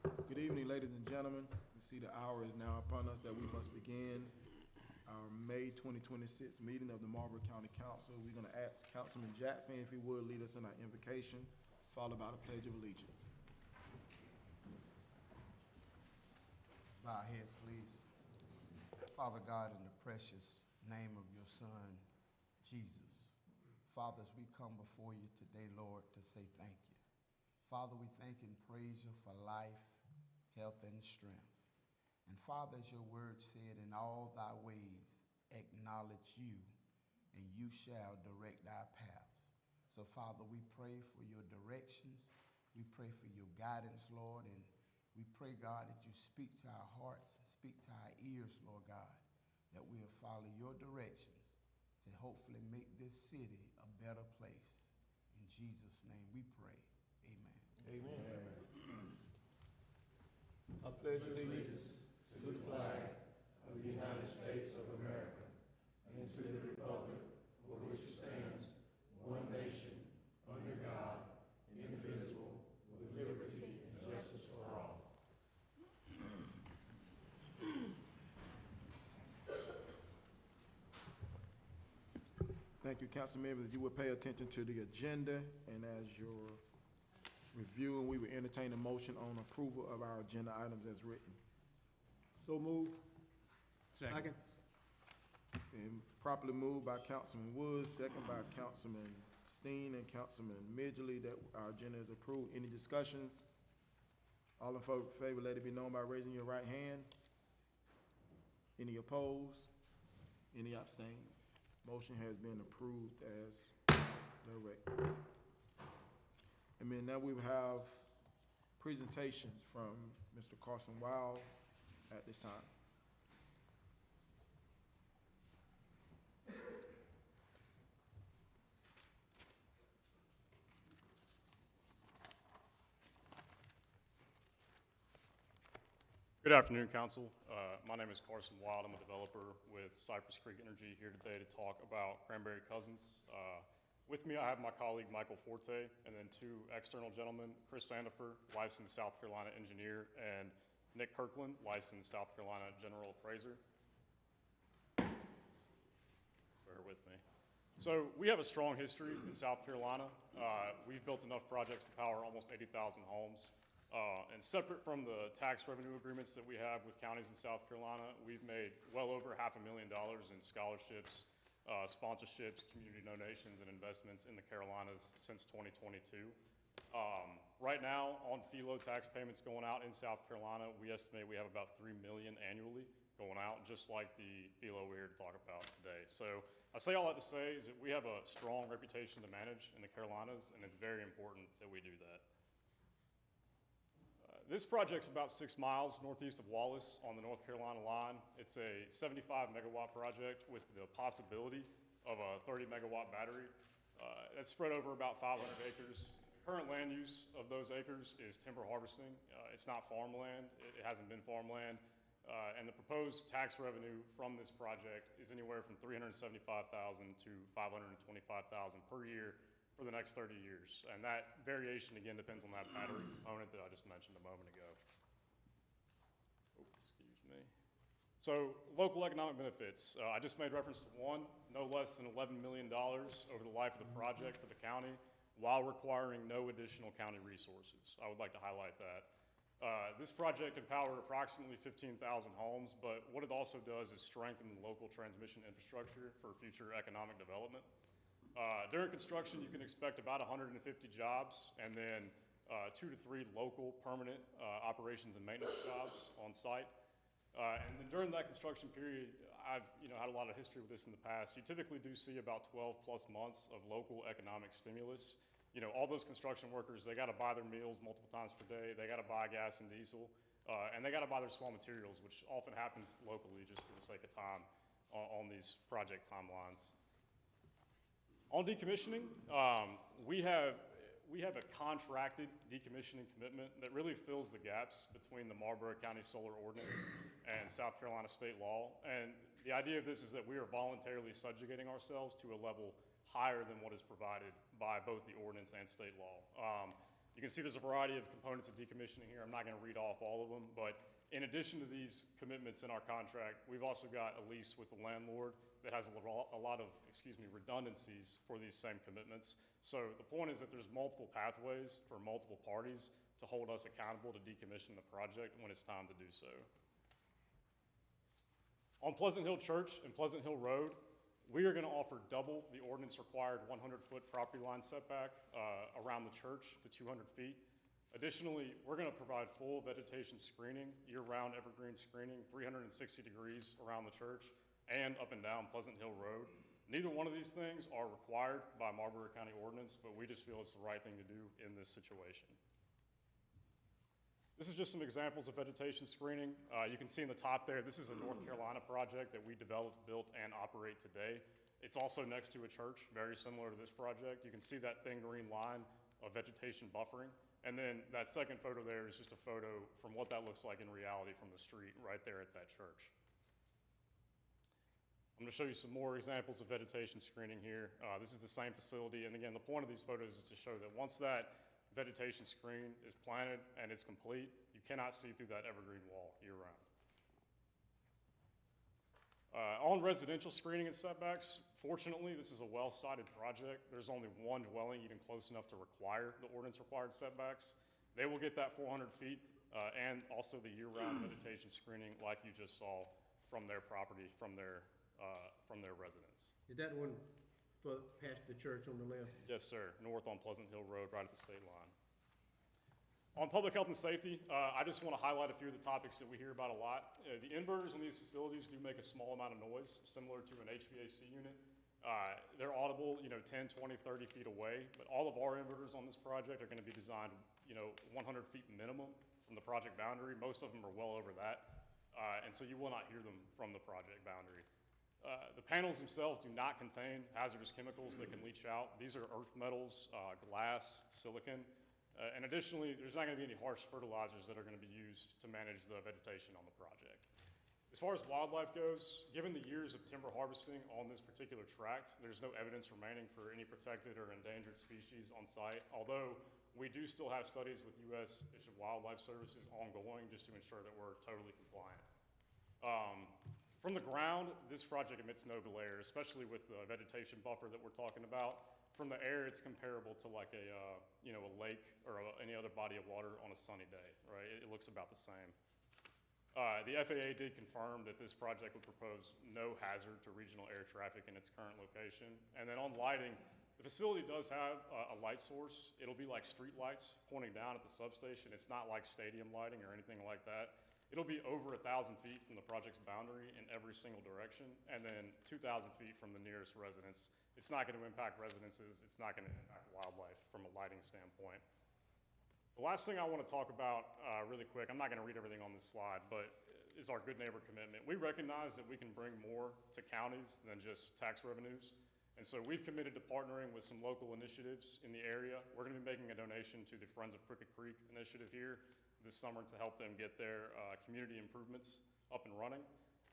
Good evening, ladies and gentlemen. We see the hour is now upon us that we must begin our May 2026 meeting of the Marlboro County Council. We're going to ask Councilman Jackson if he would lead us in our invocation, followed by the Pledge of Allegiance. Bow our heads, please. Father God, in the precious name of your Son, Jesus. Father, as we come before you today, Lord, to say thank you. Father, we thank and praise you for life, health, and strength. And Father, as your word said, in all thy ways acknowledge you, and you shall direct our paths. So Father, we pray for your directions. We pray for your guidance, Lord, and we pray, God, that you speak to our hearts, speak to our ears, Lord God, that we'll follow your directions to hopefully make this city a better place. In Jesus' name we pray. Amen. Amen. I pledge allegiance to the flag of the United States of America and to the republic for which it stands, one nation, under God, indivisible, with liberty and justice for all. Thank you, council members. If you would pay attention to the agenda, and as you're reviewing, we will entertain a motion on approval of our agenda items as written. So moved. Second. And properly moved by Councilman Woods, second by Councilman Steen and Councilman Midgley, that our agenda is approved. Any discussions? All in favor, let it be known by raising your right hand. Any opposed? Any abstain? Motion has been approved as directed. And then now we have presentations from Mr. Carson Wild at this time. Good afternoon, Council. My name is Carson Wild. I'm a developer with Cypress Creek Energy here today to talk about Cranberry Cousins. With me, I have my colleague Michael Forte, and then two external gentlemen, Chris Sandifer, licensed South Carolina engineer, and Nick Kirkland, licensed South Carolina general appraiser. Bear with me. So we have a strong history in South Carolina. We've built enough projects to power almost 80,000 homes. And separate from the tax revenue agreements that we have with counties in South Carolina, we've made well over $500,000 in scholarships, sponsorships, community donations, and investments in the Carolinas since 2022. Right now, on FELO tax payments going out in South Carolina, we estimate we have about $3 million annually going out, just like the FELO we're here to talk about today. So I say all that to say is that we have a strong reputation to manage in the Carolinas, and it's very important that we do that. This project's about 6 miles northeast of Wallace on the North Carolina line. It's a 75 megawatt project with the possibility of a 30 megawatt battery. That's spread over about 500 acres. The current land use of those acres is timber harvesting. It's not farmland. It hasn't been farmland. And the proposed tax revenue from this project is anywhere from $375,000 to $525,000 per year for the next 30 years. And that variation, again, depends on that battery component that I just mentioned a moment ago. Oh, excuse me. So local economic benefits. I just made reference to one, no less than $11 million over the life of the project for the county, while requiring no additional county resources. I would like to highlight that. This project can power approximately 15,000 homes, but what it also does is strengthen the local transmission infrastructure for future economic development. During construction, you can expect about 150 jobs, and then 2 to 3 local permanent operations and maintenance jobs on site. And then during that construction period, I've had a lot of history with this in the past. You typically do see about 12 plus months of local economic stimulus. All those construction workers, they got to buy their meals multiple times per day. They got to buy gas and diesel, and they got to buy their small materials, which often happens locally just for the sake of time on these project timelines. On decommissioning, we have a contracted decommissioning commitment that really fills the gaps between the Marlboro County Solar Ordinance and South Carolina state law. And the idea of this is that we are voluntarily subjugating ourselves to a level higher than what is provided by both the ordinance and state law. You can see there's a variety of components of decommissioning here. I'm not going to read off all of them, but in addition to these commitments in our contract, we've also got a lease with the landlord that has a lot of redundancies for these same commitments. So the point is that there's multiple pathways for multiple parties to hold us accountable to decommission the project when it's time to do so. On Pleasant Hill Church and Pleasant Hill Road, we are going to offer double the ordinance required 100-foot property line setback around the church to 200 feet. Additionally, we're going to provide full vegetation screening, year-round evergreen screening, 360 degrees around the church and up and down Pleasant Hill Road. Neither one of these things are required by Marlboro County ordinance, but we just feel it's the right thing to do in this situation. This is just some examples of vegetation screening. You can see in the top there, this is a North Carolina project that we developed, built, and operate today. It's also next to a church, very similar to this project. You can see that thin green line of vegetation buffering. And then that second photo there is just a photo from what that looks like in reality from the street right there at that church. I'm going to show you some more examples of vegetation screening here. This is the same facility, and again, the point of these photos is to show that once that vegetation screen is planted and it's complete, you cannot see through that evergreen wall year-round. On residential screening and setbacks, fortunately, this is a well-sited project. There's only one dwelling even close enough to require the ordinance-required setbacks. They will get that 400 feet and also the year-round vegetation screening like you just saw from their property, from their residence. Is that one past the church on the left? Yes, sir. North on Pleasant Hill Road, right at the state line. On public health and safety, I just want to highlight a few of the topics that we hear about a lot. The inverters in these facilities do make a small amount of noise, similar to an HVAC unit. They're audible, 10, 20, 30 feet away, but all of our inverters on this project are going to be designed, 100 feet minimum from the project boundary. Most of them are well over that, and so you will not hear them from the project boundary. The panels themselves do not contain hazardous chemicals that can leach out. These are earth metals, glass, silicon, and additionally, there's not going to be any harsh fertilizers that are going to be used to manage the vegetation on the project. As far as wildlife goes, given the years of timber harvesting on this particular tract, there's no evidence remaining for any protected or endangered species on site, although we do still have studies with U.S. Fish and Wildlife Services ongoing just to ensure that we're totally compliant. From the ground, this project emits no glare, especially with the vegetation buffer that we're talking about. From the air, it's comparable to like a lake or any other body of water on a sunny day, right? It looks about the same. The FAA did confirm that this project would propose no hazard to regional air traffic in its current location. And then on lighting, the facility does have a light source. It'll be like street lights pointing down at the substation. It's not like stadium lighting or anything like that. It'll be over 1,000 feet from the project's boundary in every single direction, and then 2,000 feet from the nearest residence. It's not going to impact residences. It's not going to impact wildlife from a lighting standpoint. The last thing I want to talk about really quick, I'm not going to read everything on this slide, but is our good neighbor commitment. We recognize that we can bring more to counties than just tax revenues, and so we've committed to partnering with some local initiatives in the area. We're going to be making a donation to the Friends of Crooked Creek initiative here this summer to help them get their community improvements up and running.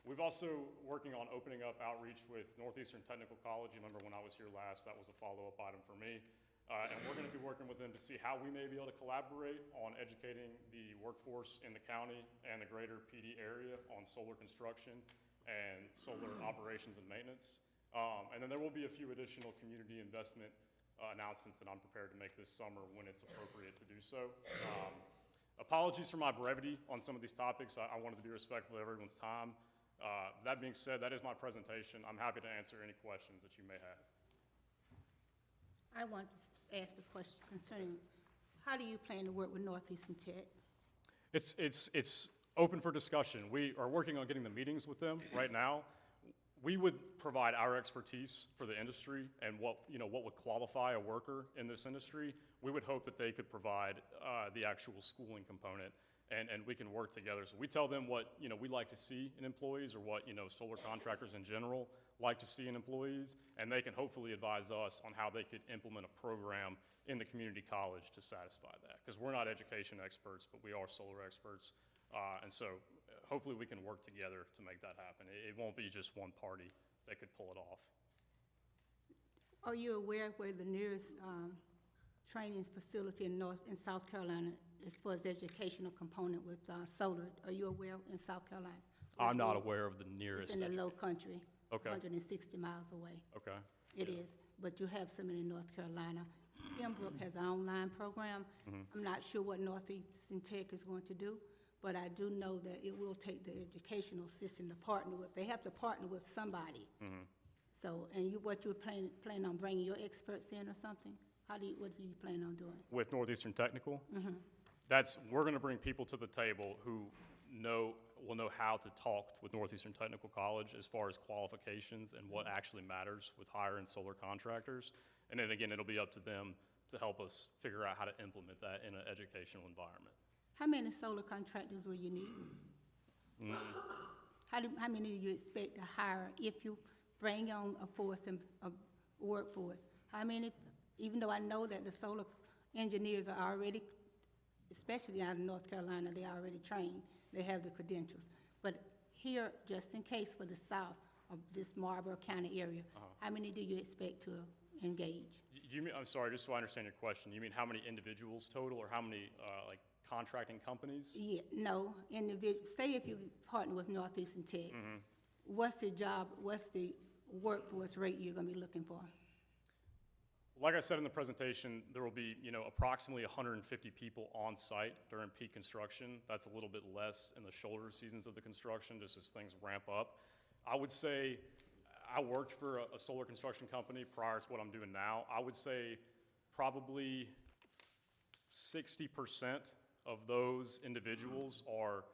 We've also working on opening up outreach with Northeastern Technical College. You remember when I was here last, that was a follow-up item for me. And we're going to be working with them to see how we may be able to collaborate on educating the workforce in the county and the greater PD area on solar construction and solar operations and maintenance. And then there will be a few additional community investment announcements that I'm prepared to make this summer when it's appropriate to do so. Apologies for my brevity on some of these topics. I wanted to be respectful of everyone's time. That being said, that is my presentation. I'm happy to answer any questions that you may have. I want to ask a question concerning how do you plan to work with Northeastern Tech? It's open for discussion. We are working on getting the meetings with them right now. We would provide our expertise for the industry and what would qualify a worker in this industry. We would hope that they could provide the actual schooling component, and we can work together. So we tell them what we like to see in employees, or what solar contractors in general like to see in employees, and they can hopefully advise us on how they could implement a program in the community college to satisfy that. Because we're not education experts, but we are solar experts, and so hopefully we can work together to make that happen. It won't be just one party that could pull it off. Are you aware where the nearest training facility in South Carolina as far as educational component with solar. Are you aware in South Carolina? I'm not It is. aware of the nearest. It's in the low country. Okay. 160 miles away. Okay. It is, but you have some in North Carolina. Pembroke has an online program. I'm not sure what Northeastern Tech is going to do, but I do know that it will take the educational system to partner with. They have to partner with somebody. So, and what you plan on bringing your experts in or something? What do you plan on doing? With Northeastern Technical? We're gonna bring people to the table who will know how to talk with Northeastern Technical College as far as qualifications and what actually matters with hiring solar contractors. And then again, it'll be up to them to help us figure out how to implement that in an educational environment. How many solar contractors will you need? How many do you expect to hire if you bring on a workforce? How many, even though I know that the solar engineers are already, especially out of North Carolina, they're already trained, they have the credentials. But here, just in case for the south of this Marlboro County area, how many do you expect to engage? You mean, I'm sorry, just so I understand your question, you mean how many individuals total or how many like contracting companies? Yeah, no, say if you partner with Northeastern Tech, what's the workforce rate you're gonna be looking for? Like I said in the presentation, there will be, approximately 150 people on site during peak construction. That's a little bit less in the shoulder seasons of the construction, just as things ramp up. I would say, I worked for a solar construction company prior to what I'm doing now. I would say probably 60% of those individuals are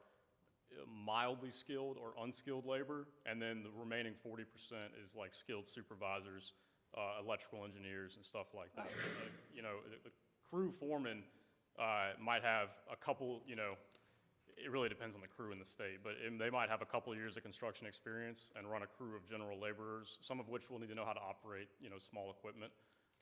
mildly skilled or unskilled labor, and then the remaining 40% is like skilled supervisors, electrical engineers and stuff like that. The crew foreman might have a couple, it really depends on the crew in the state, but they might have a couple of years of construction experience and run a crew of general laborers, some of which will need to know how to operate, small equipment.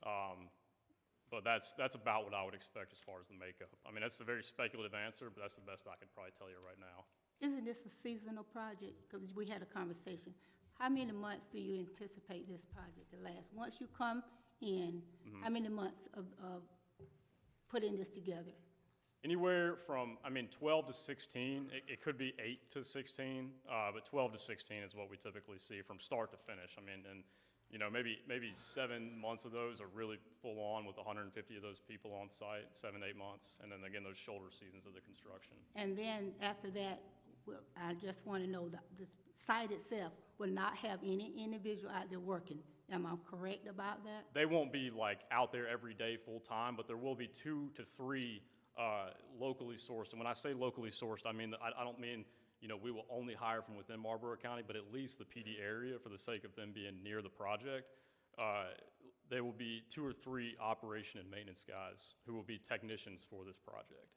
But that's about what I would expect as far as the makeup. I mean, that's a very speculative answer, but that's the best I could probably tell you right now. Isn't this a seasonal project? Because we had a conversation. How many months do you anticipate this project to last? Once you come in, how many months of putting this together? Anywhere from, 12 to 16. It could be 8 to 16, but 12 to 16 is what we typically see from start to finish. Maybe 7 months of those are really full on with 150 of those people on site, 7, 8 months, and then again, those shoulder seasons of the construction. And then after that, I just want to know that the site itself will not have any individual out there working. Am I correct about that? They won't be like out there every day full time, but there will be 2 to 3 locally sourced. And when I say locally sourced, I don't mean we will only hire from within Marlboro County, but at least the PD area for the sake of them being near the project. There will be 2 or 3 operation and maintenance guys who will be technicians for this project.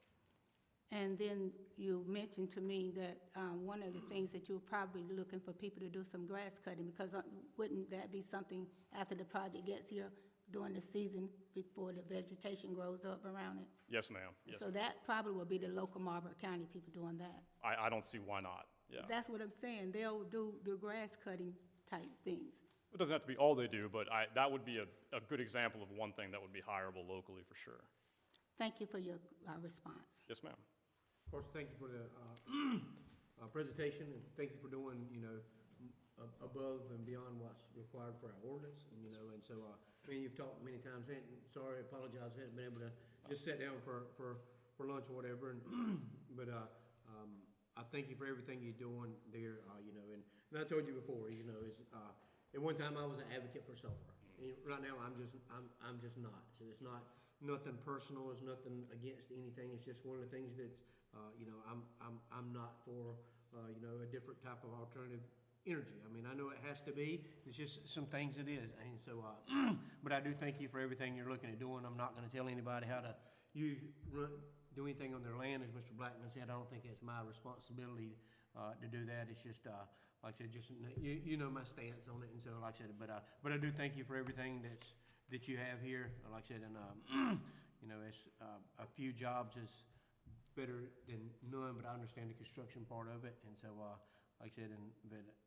And then you mentioned to me that one of the things that you're probably looking for people to do some grass cutting, because wouldn't that be something after the project gets here during the season before the vegetation grows up around it? Yes, ma'am. Yes, so that probably will be the local Marlboro County people doing that. I don't see why not. Yeah. That's what I'm saying. They'll do the grass cutting type things. It doesn't have to be all they do, but that would be a good example of one thing that would be hireable locally for sure. Thank you for your response. Yes, ma'am. Of course, thank you for the presentation, and thank you for doing, above and beyond what's required for our ordinance, and so, you've talked many times, and sorry, I apologize, I haven't been able to just sit down for lunch or whatever, but I thank you for everything you're doing there, and I told you before, at one time I was an advocate for solar. And right now, I'm just not. So it's not nothing personal. It's nothing against anything. It's just one of the things that's, I'm not for, a different type of alternative energy. I know it has to be. It's just some things it is. And so, but I do thank you for everything you're looking at doing. I'm not going to tell anybody how to do anything on their land, as Mr. Blackman said. I don't think it's my responsibility to do that. It's just, like I said, just you know my stance on it, and so like I said, but I do thank you for everything that you have here. Like I said, and it's a few jobs is better than none, but I understand the construction part of it, and so like I said,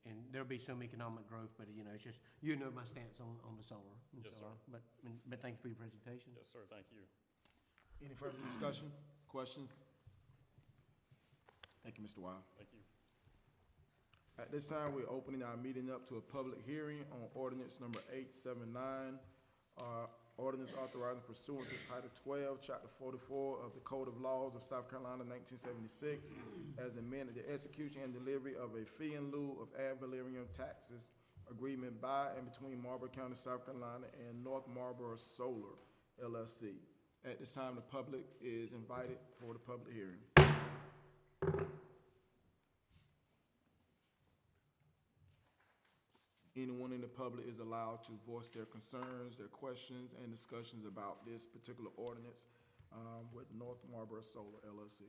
and there'll be some economic growth, but, you know, it's just, my stance on the solar. and Yes, so sir. on. But thank you for your presentation. Yes, sir, thank you. Any further discussion, questions? Thank you, Mr. Wild. Thank you. At this time, we're opening our meeting up to a public hearing on ordinance number 879, ordinance authorizing pursuant to Title 12, Chapter 44 of the Code of Laws of South Carolina, 1976, as amended, the execution and delivery of a fee in lieu of ad valorem taxes agreement by and between Marlboro County, South Carolina, and North Marlboro Solar, LLC. At this time, the public is invited for the public hearing. Anyone in the public is allowed to voice their concerns, their questions, and discussions about this particular ordinance with North Marlboro Solar LLC.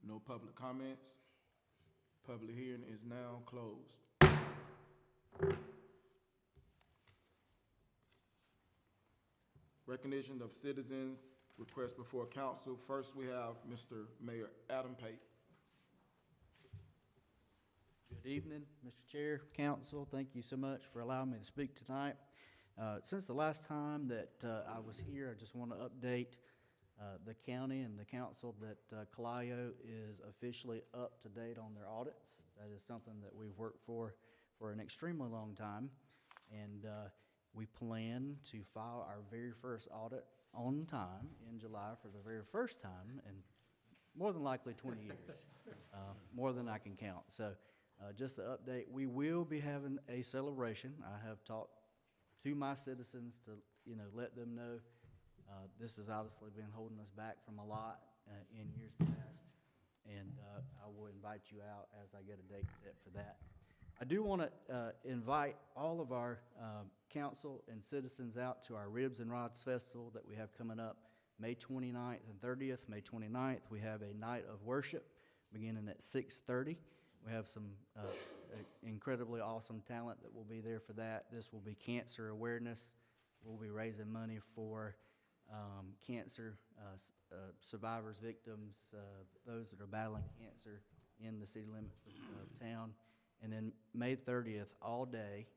No public comments. Public hearing is now closed. Recognition of citizens, request before council. First, we have Mr. Mayor Adam Pate. Good evening, Mr. Chair, council. Thank you so much for allowing me to speak tonight. Since the last time that I was here, I just want to update the county and the council that Calayo is officially up to date on their audits. That is something that we've worked for an extremely long time. And we plan to file our very first audit on time in July for the very first time in more than likely 20 years, more than I can count. So just to update, we will be having a celebration. I have talked to my citizens to, let them know this has obviously been holding us back from a lot in years past, and I will invite you out as I get a date set for that. I do want to invite all of our council and citizens out to our Ribs and Rods Festival that we have coming up May 29th and 30th. May 29th, we have a night of worship beginning at 6:30. We have some incredibly awesome talent that will be there for that. This will be cancer awareness. We'll be raising money for cancer survivors, victims, those that are battling cancer in the city limits of town. And then May 30th, all day,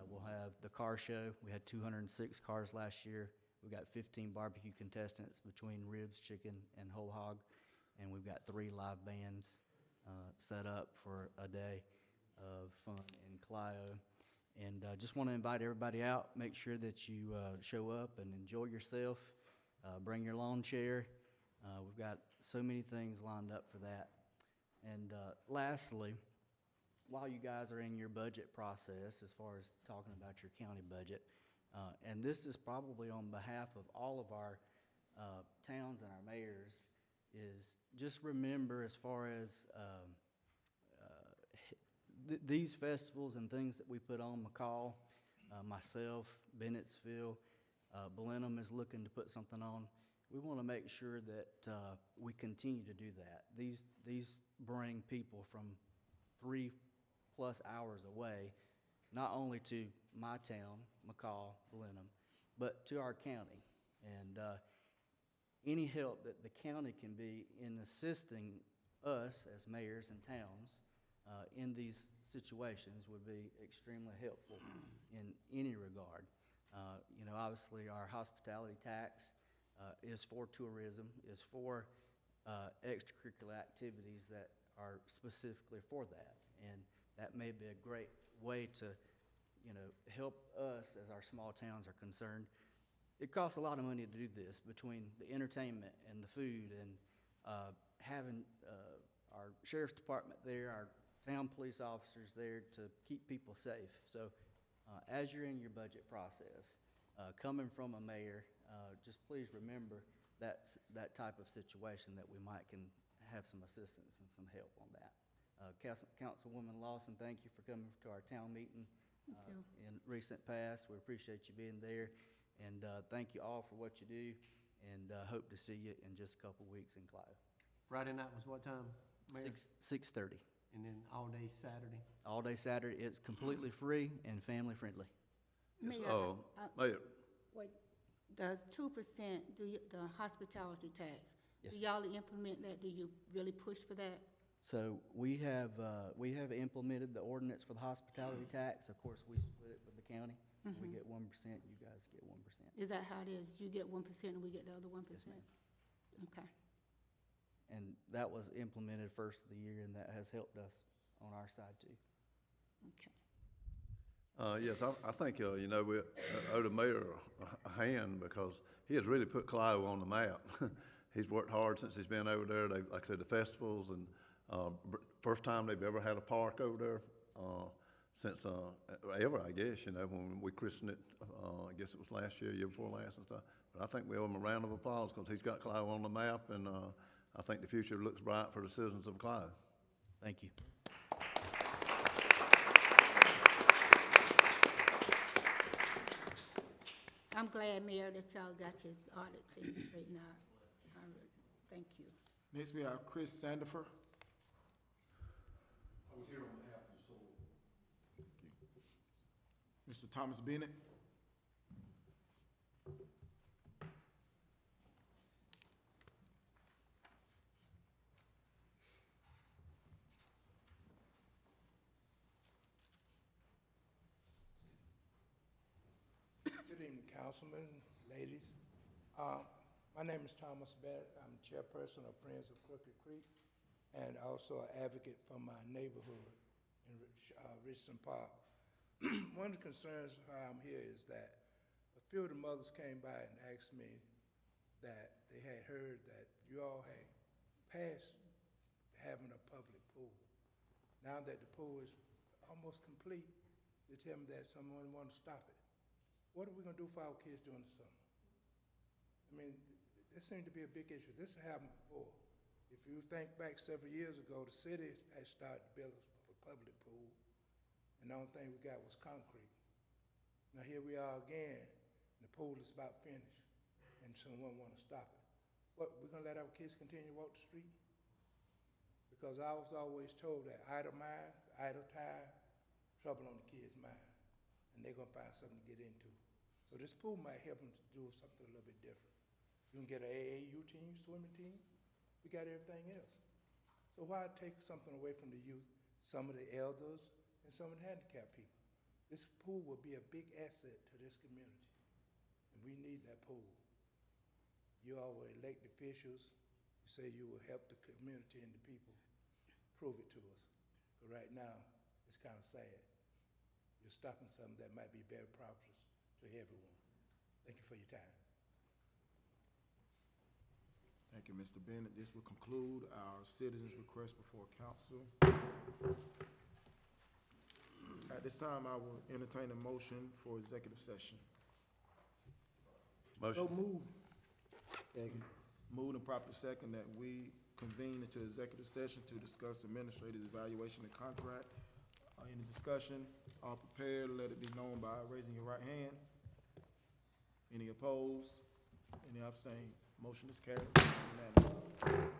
we'll have the car show. We had 206 cars last year. We've got 15 barbecue contestants between ribs, chicken, and whole hog. And we've got 3 live bands set up for a day of fun in Clio. And just want to invite everybody out. Make sure that you show up and enjoy yourself. Bring your lawn chair. We've got so many things lined up for that. And lastly, while you guys are in your budget process, as far as talking about your county budget, and this is probably on behalf of all of our towns and our mayors, is just remember, as far as these festivals and things that we put on, McCall, myself, Bennettsville, Blenheim is looking to put something on. We want to make sure that we continue to do that. These bring people from 3+ hours away, not only to my town, McCall, Blenheim, but to our county. And any help that the county can be in assisting us as mayors and towns in these situations would be extremely helpful in any regard. Obviously our hospitality tax is for tourism, is for extracurricular activities that are specifically for that. And that may be a great way to, help us as our small towns are concerned. It costs a lot of money to do this, between the entertainment and the food and having our sheriff's department there, our town police officers there to keep people safe. So as you're in your budget process, coming from a mayor, just please remember that type of situation that we might can have some assistance and some help on that. Councilwoman Lawson, thank you for coming to our town meeting in recent past. We appreciate you being there, and thank you all for what you do, and hope to see you in just a couple weeks in Clive. Friday night was what time, Mayor? 6:30. And then all day Saturday? All day Saturday. It's completely free and family friendly. Mayor, Mayor, wait, The 2%, the hospitality tax, Yes, do y'all implement that? Do you really push for that? So we have implemented the ordinance for the hospitality tax. Of course, we split it with the county. So we get 1%, you guys get 1%. Is that how it is? You get 1% and we get the other 1%? Okay. And that was implemented first of the year, and that has helped us on our side too. Okay. Yes, I think, we owe the mayor a hand because he has really put Clio on the map. He's worked hard since he's been over there. They, like I said, the festivals and first time they've ever had a park over there since ever, I guess, when we christened it. I guess it was last year before last and stuff. But I think we owe him a round of applause because he's got Clio on the map, and I think the future looks bright for the citizens of Clio. Thank you. I'm glad, Mayor, that y'all got your audit thing straightened out. All right. Thank you. Next, we have Chris Sandifer. I was here on behalf of the soul. Mr. Thomas Bennett. Good evening, councilmen, ladies. My name is Thomas Bennett. I'm chairperson of Friends of Crooked Creek and also an advocate for my neighborhood in Richardson Park. One of the concerns why I'm here is that a few of the mothers came by and asked me that they had heard that you all had passed having a public pool. Now that the pool is almost complete, they tell me that someone want to stop it. What are we gonna do for our kids during the summer? I mean, this seemed to be a big issue. This happened before. If you think back several years ago, the city had started to build a public pool, and the only thing we got was concrete. Now here we are again, and the pool is about finished, and someone wanna stop it. What, we're gonna let our kids continue to walk the street? Because I was always told that idle mind, idle time, trouble on the kids' mind, and they're gonna find something to get into. So this pool might help them to do something a little bit different. You can get an AAU team, swimming team, we got everything else. So why take something away from the youth, some of the elders, and some of the handicapped people? This pool will be a big asset to this community, and we need that pool. You all were elected officials, you say you will help the community and the people. Prove it to us. But right now, it's kind of sad. You're stopping something that might be very prosperous to everyone. Thank you for your time. Thank you, Mr. Bennett. This will conclude our citizens' request before council. At this time, I will entertain a motion for executive session. Motion. Moved and properly second that we convene into executive session to discuss administrative evaluation of contract. Any discussion? All prepared, let it be known by raising your right hand. Any opposed? Any abstain? Motion is carried. Unanimous.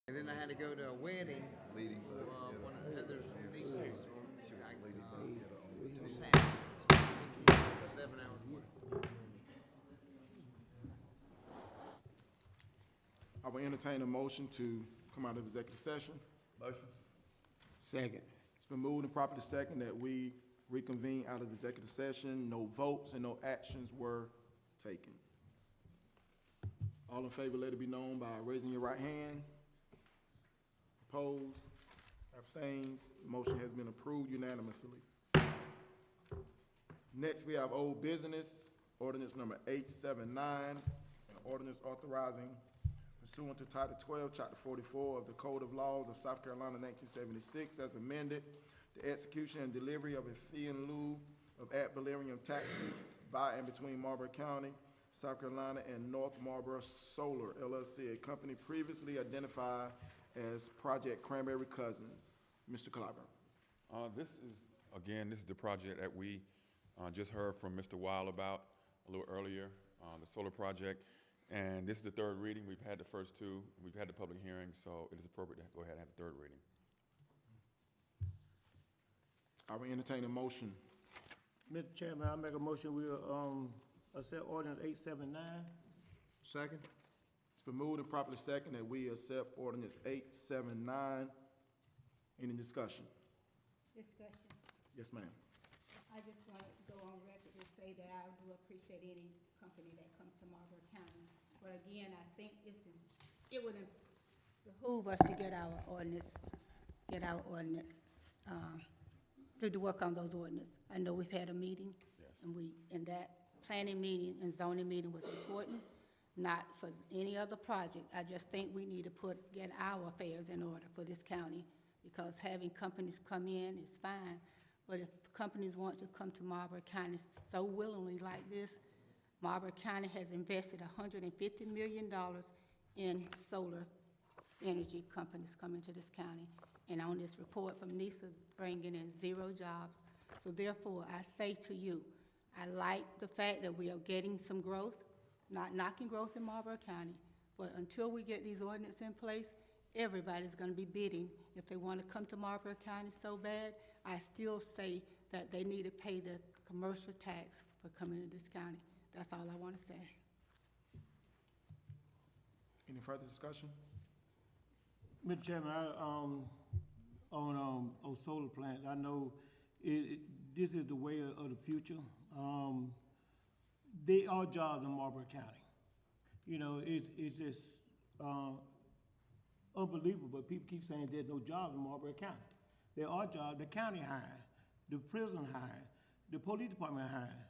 And then I had to go to a wedding. Leading for, one of Heather's nieces. leading Sam. 7 hours work. I will entertain a motion to come out of executive session. Motion. Second. It's been moved and properly second that we reconvene out of executive session. No votes and no actions were taken. All in favor, let it be known by raising your right hand. Opposed, abstains, motion has been approved unanimously. Next, we have old business, ordinance number 879, an ordinance authorizing pursuant to Title 12, Chapter 44 of the Code of Laws of South Carolina, 1976, as amended, the execution and delivery of a fee in lieu of ad valorem taxes by and between Marlboro County, South Carolina, and North Marlboro Solar LLC, a company previously identified as Project Cranberry Cousins. Mr. Clyburn. This is the project that we just heard from Mr. Weil about a little earlier, the solar project. And this is the third reading. We've had the first two. We've had the public hearing, so it is appropriate to go ahead and have the third reading. I will entertain a motion. Mr. Chairman, I make a motion, we, accept ordinance 879. Second. It's been moved and properly second that we accept ordinance 879. Any discussion? Discussion. Yes, ma'am. I just want to go on record and say that I do appreciate any company that comes to Marlboro County. But again, I think it would behoove us to get our ordinance, to work on those ordinance. I know we've had a meeting. Yes. And that planning meeting and zoning meeting was important, not for any other project. I just think we need to get our affairs in order for this county, because having companies come in is fine, but if companies want to come to Marlboro County so willingly like this, Marlboro County has invested $150 million in solar energy companies coming to this county. And on this report from NISA, bringing in 0 jobs. So therefore, I say to you, I like the fact that we are getting some growth, not knocking growth in Marlboro County, but until we get these ordinances in place, everybody's gonna be bidding. If they wanna come to Marlboro County so bad, I still say that they need to pay the commercial tax for coming to this county. That's all I wanna say. Any further discussion? Mr. Chairman, on solar plants, I know this is the way of the future. There are jobs in Marlboro County. You know, it's just unbelievable, but people keep saying there's no jobs in Marlboro County. There are jobs. The county hiring, the prison hiring, the police department hiring,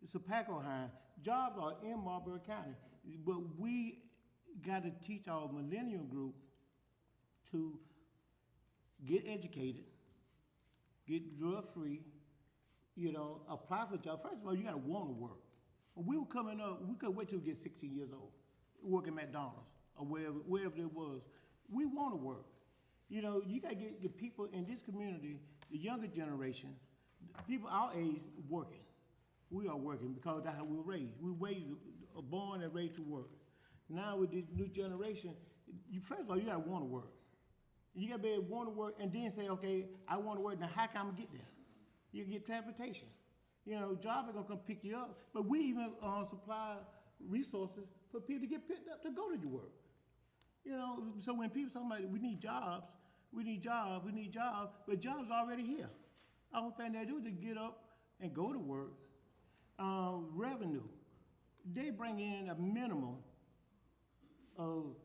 Sapaco hiring. Jobs are in Marlboro County, but we got to teach our millennial group to get educated, get drug-free, you know, apply for jobs. First of all, you got to want to work. When we were coming up, we could wait till we get 16 years old, working at McDonald's or wherever it was. We want to work. You know, you got to get the people in this community, the younger generation, people our age, working. We are working because that's how we were raised. We were born and raised to work. Now with this new generation, first of all, you got to want to work. You got to be able to want to work and then say, okay, I want to work. Now, how can I get there? You get transportation. You know, jobs are going to come pick you up. But we even supply resources for people to get picked up to go to work. You know, so when people talk about we need jobs, but jobs are already here. The only thing they do is to get up and go to work. Revenue. They bring in a minimum of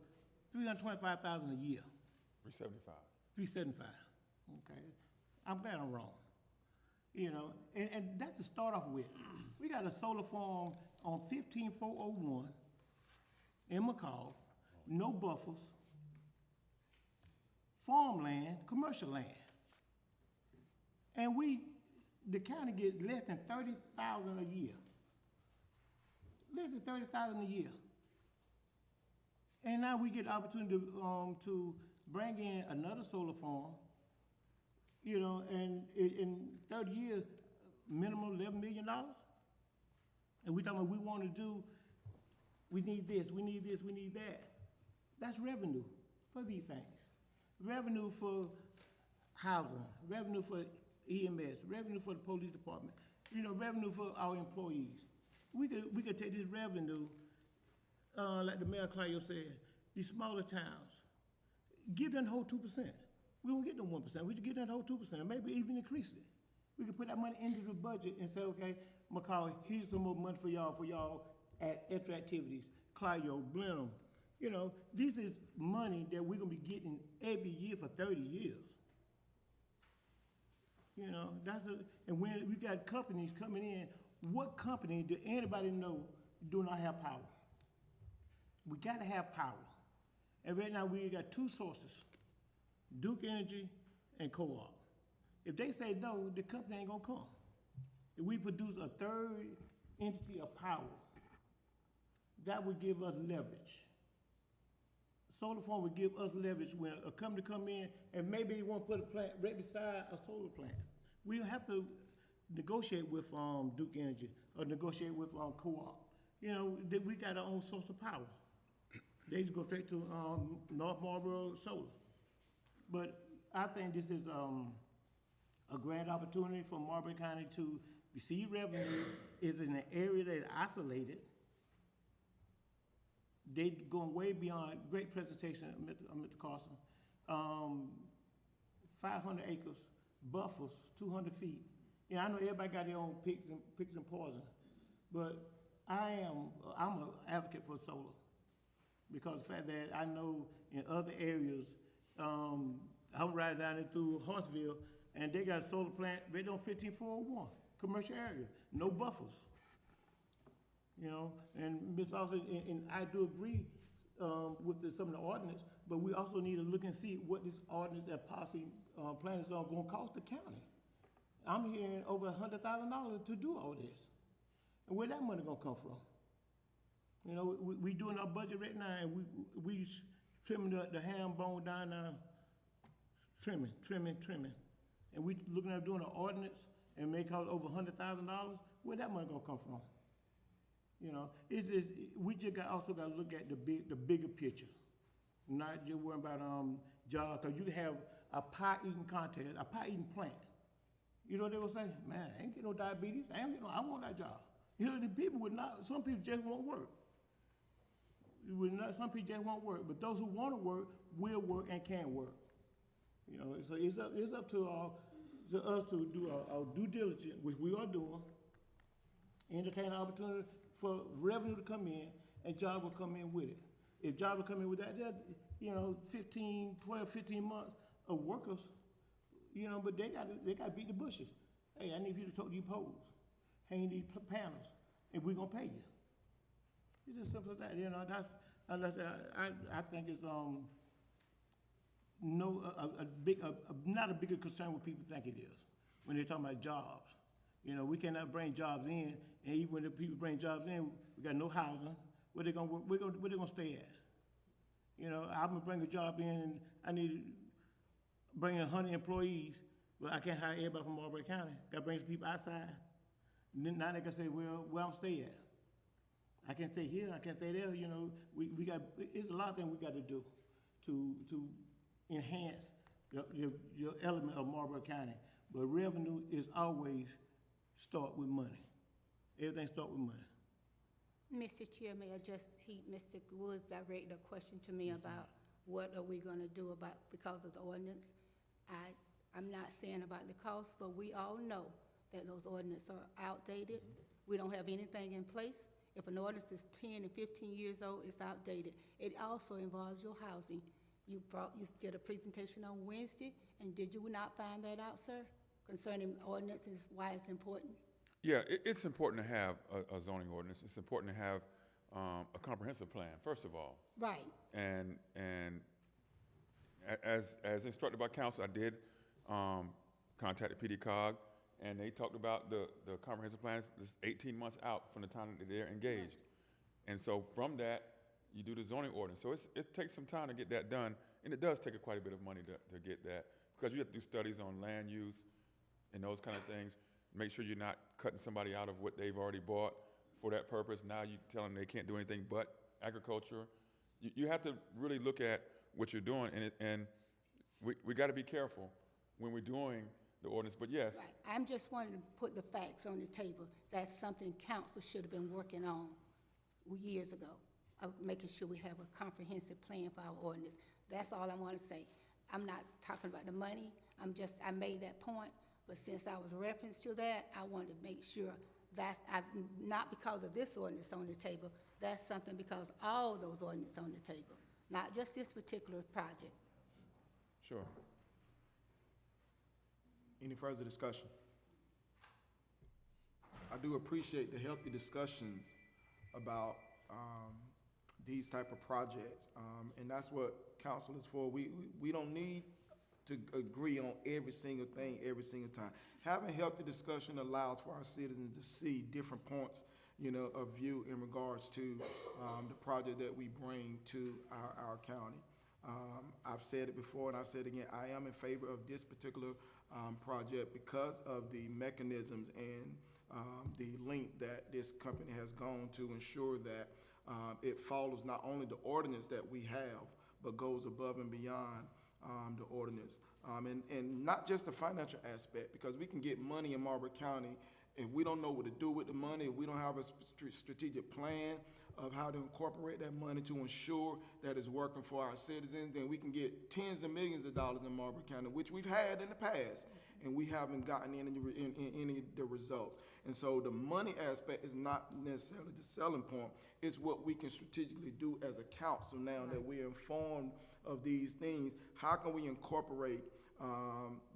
$325,000 a year. 375. 375. Okay. I'm glad I'm wrong. You know, and that's to start off with. We got a solar farm on 15401 in McCall, no buffers, farmland, commercial land. And the county gets less than $30,000 a year. Less than $30,000 a year. And now we get the opportunity to bring in another solar farm, you know, and in 30 years, minimum $11 million. And we talking about we need this, we need that. That's revenue for these things. Revenue for housing, revenue for EMS, revenue for the police department, revenue for our employees. We could take this revenue, like the Mayor Claudio said, these smaller towns, give them the whole 2%. We won't get them 1%, we just get them the whole 2%, maybe even increase it. We could put that money into the budget and say, okay, McCall, here's some more money for y'all at extra activities, Claudio, Blenheim. This is money that we're gonna be getting every year for 30 years. And when we got companies coming in, what company do anybody know do not have power? We gotta have power. And right now we got two sources, Duke Energy and Co-op. If they say no, the company ain't gonna come. If we produce a third entity of power, that would give us leverage. Solar farm would give us leverage when a company come in and maybe they want to put a plant right beside a solar plant. We don't have to negotiate with Duke Energy or negotiate with Co-op. We got our own source of power. They just go straight to North Marlboro Solar. But I think this is a grand opportunity for Marlboro County to receive revenue. Is in an area that is isolated. They going way beyond. Great presentation, Mr. Carson. 500 acres, buffers, 200 feet. I know everybody got their own picks and poison, but I'm an advocate for solar because the fact that I know in other areas, I'm riding down there through Hartsville, and they got a solar plant right on 15401, commercial area, no buffers. And Ms. Lawson, and I do agree with some of the ordinance, but we also need to look and see what this ordinance that policy plans are going to cost the county. I'm hearing over $100,000 to do all this. And where that money going to come from? We doing our budget right now, and we trimming the ham bone down now, trimming. And we looking at doing an ordinance and may cost over $100,000. Where that money going to come from? We just also got to look at the bigger picture, not just worrying about jobs. Because you can have a pie eating contest, a pie eating plant. You know what they will say? Man, I ain't get no diabetes. I want that job. The people would not. Some people just won't work. Some people just won't work. But those who want to work will work and can work. So it's up to us to do our due diligence, which we are doing. Entertain the opportunity for revenue to come in, and job will come in with it. If job will come in with that, 12, 15 months of workers, but they got to beat the bushes. Hey, I need you to talk to your poles, hang these panels, and we're gonna pay you. It's as simple as that. I think it's not a bigger concern what people think it is when they're talking about jobs. We cannot bring jobs in, and even when the people bring jobs in, we got no housing. Where they gonna work? Where they gonna stay at? I'm gonna bring a job in, and I need to bring 100 employees, but I can't hire everybody from Marlboro County. Got to bring some people outside. And then now they can say, well, where I'm stay at? I can't stay here. I can't stay there. We got. It's a lot of things we got to do to enhance your element of Marlboro County. But revenue is always start with money. Everything start with money. Mr. Chair, may I just Mr. Woods directed a question to me about what are we gonna do about, because of the ordinance. I'm not saying about the cost, but we all know that those ordinances are outdated. We don't have anything in place. If an ordinance is 10 and 15 years old, it's outdated. It also involves your housing. You did a presentation on Wednesday, and did you not find that out, sir? Concerning ordinances, why it's important? Yeah, it's important to have a zoning ordinance. It's important to have a comprehensive plan, first of all. Right. And as instructed by council, I did contact the PDCOG, and they talked about the comprehensive plans. This is 18 months out from the time that they're engaged. And so from that, you do the zoning ordinance. So it takes some time to get that done, and it does take quite a bit of money to get that, because you have to do studies on land use and those kind of things. Make sure you're not cutting somebody out of what they've already bought for that purpose. Now you tell them they can't do anything but agriculture. You have to really look at what you're doing, and we got to be careful when we're doing the ordinance, but yes. Right. I'm just wanting to put the facts on the table. That's something council should have been working on years ago, of making sure we have a comprehensive plan for our ordinance. That's all I want to say. I'm not talking about the money. I made that point, but since I was referenced to that, I wanted to make sure not because of this ordinance on the table, that's something because all those ordinances on the table, not just this particular project. Sure. Any further discussion? I do appreciate the healthy discussions about these type of projects, and that's what council is for. We don't need to agree on every single thing every single time. Having healthy discussion allows for our citizens to see different points, of view in regards to the project that we bring to our county. I've said it before and I said it again, I am in favor of this particular project because of the mechanisms and the length that this company has gone to ensure that it follows not only the ordinance that we have, but goes above and beyond the ordinance. And not just the financial aspect, because we can get money in Marlboro County if we don't know what to do with the money, if we don't have a strategic plan of how to incorporate that money to ensure that it's working for our citizens, then we can get tens of millions of dollars in Marlboro County, which we've had in the past, and we haven't gotten any of the results. And so the money aspect is not necessarily the selling point. It's what we can strategically do as a council now that we're informed of these things. How can we incorporate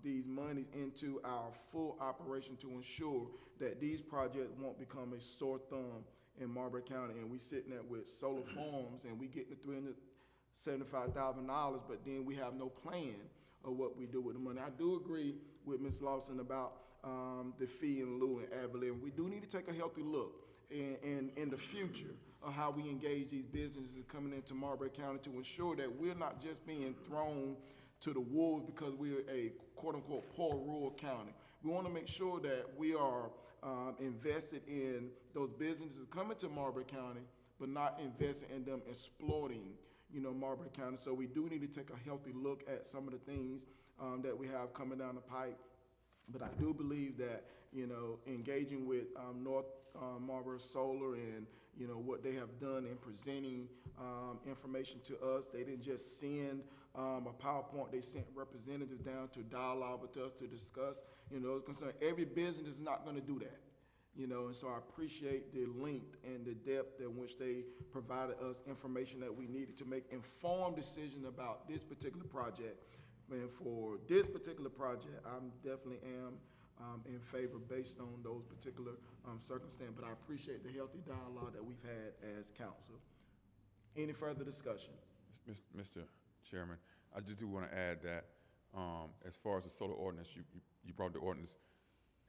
these monies into our full operation to ensure that these projects won't become a sore thumb in Marlboro County? And we sitting there with solar farms and we get the $375,000, but then we have no plan of what we do with the money. I do agree with Ms. Lawson about the fee in lieu and ad valorem. We do need to take a healthy look in the future of how we engage these businesses coming into Marlboro County to ensure that we're not just being thrown to the wolves because we're a quote-unquote poor rural county. We want to make sure that we are invested in those businesses coming to Marlboro County, but not investing in them exploiting, Marlboro County. So we do need to take a healthy look at some of the things that we have coming down the pike. But I do believe that, engaging with North Marlboro Solar and, what they have done in presenting information to us. They didn't just send a PowerPoint, they sent representatives down to dialogue with us to discuss, concern. Every business is not gonna do that, and so I appreciate the length and the depth in which they provided us information that we needed to make informed decisions about this particular project. And for this particular project, I'm definitely in favor based on those particular circumstances, but I appreciate the healthy dialogue that we've had as council. Any further discussion? Mr. Chairman, I just do want to add that as far as the solar ordinance, you brought the ordinance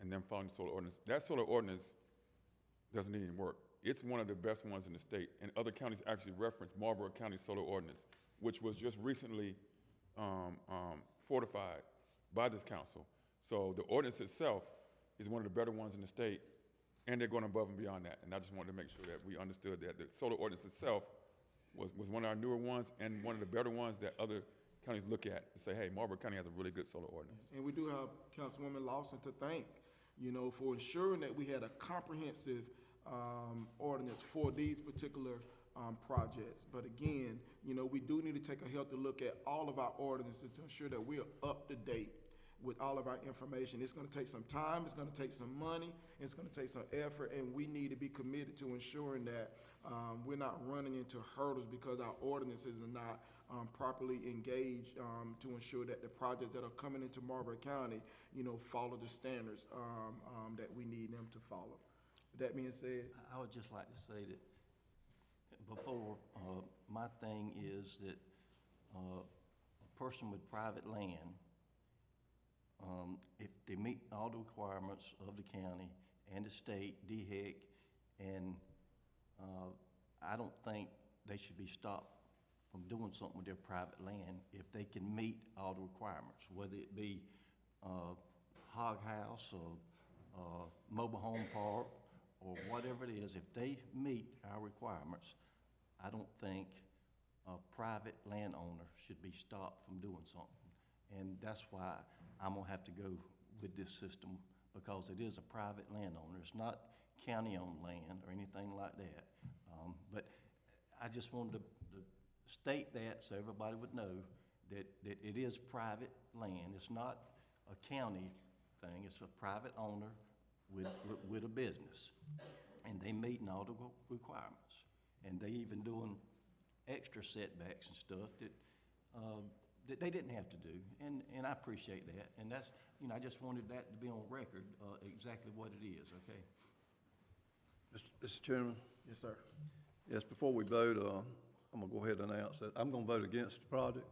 and then following the solar ordinance. That solar ordinance doesn't need any work. It's one of the best ones in the state, and other counties actually reference Marlboro County solar ordinance, which was just recently fortified by this council. So the ordinance itself is one of the better ones in the state, and they're going above and beyond that. And I just wanted to make sure that we understood that the solar ordinance itself was one of our newer ones and one of the better ones that other counties look at and say, hey, Marlboro County has a really good solar ordinance. And we do have Councilwoman Lawson to thank, for ensuring that we had a comprehensive ordinance for these particular projects. But again, we do need to take a healthy look at all of our ordinances to ensure that we are up to date with all of our information. It's gonna take some time, it's gonna take some money, it's gonna take some effort, and we need to be committed to ensuring that we're not running into hurdles because our ordinances are not properly engaged to ensure that the projects that are coming into Marlboro County, follow the standards that we need them to follow. With that being said, I would just like to say that before, my thing is that a person with private land, if they meet all the requirements of the county and the state, DHEC, and I don't think they should be stopped from doing something with their private land if they can meet all the requirements, whether it be hog house or mobile home park or whatever it is. If they meet our requirements, I don't think private landowner should be stopped from doing something. And that's why I'm gonna have to go with this system, because it is a private landowner. It's not county-owned land or anything like that. But I just wanted to state that so everybody would know that it is private land. It's not a county thing. It's a private owner with a business. And they meeting all the requirements. And they even doing extra setbacks and stuff that they didn't have to do. And I appreciate that. And that's, I just wanted that to be on record, exactly what it is, okay? Mr. Chairman? Yes, sir. Yes, before we vote, I'm gonna go ahead and announce that I'm gonna vote against the project.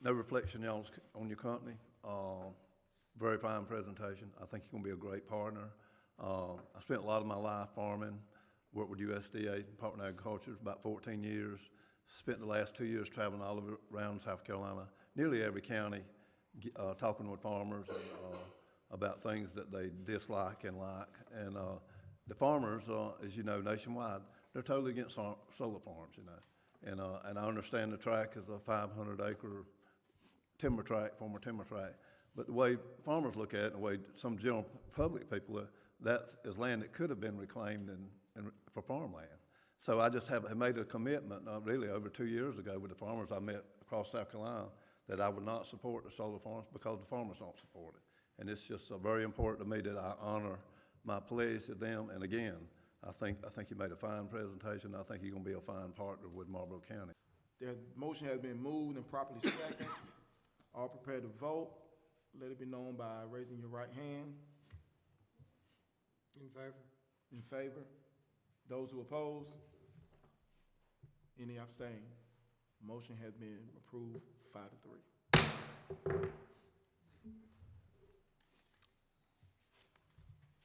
No reflection on your company. Very fine presentation. I think you're gonna be a great partner. I spent a lot of my life farming, worked with USDA, Department of Agriculture, about 14 years. Spent the last 2 years traveling all around South Carolina, nearly every county, talking with farmers about things that they dislike and like. And the farmers, as you know, nationwide, they're totally against solar farms, And I understand the tract is a 500-acre timber tract, former timber tract. But the way farmers look at it, and the way some general public people, that is land that could have been reclaimed for farmland. So I just have made a commitment, really over 2 years ago with the farmers I met across South Carolina, that I would not support the solar farms because the farmers don't support it. And it's just very important to me that I honor my pledge to them. And again, I think you made a fine presentation. I think you're gonna be a fine partner with Marlboro County. The motion has been moved and properly second. All prepared to vote. Let it be known by raising your right hand. In favor? In favor? Those who oppose? Any abstain? Motion has been approved 5-3.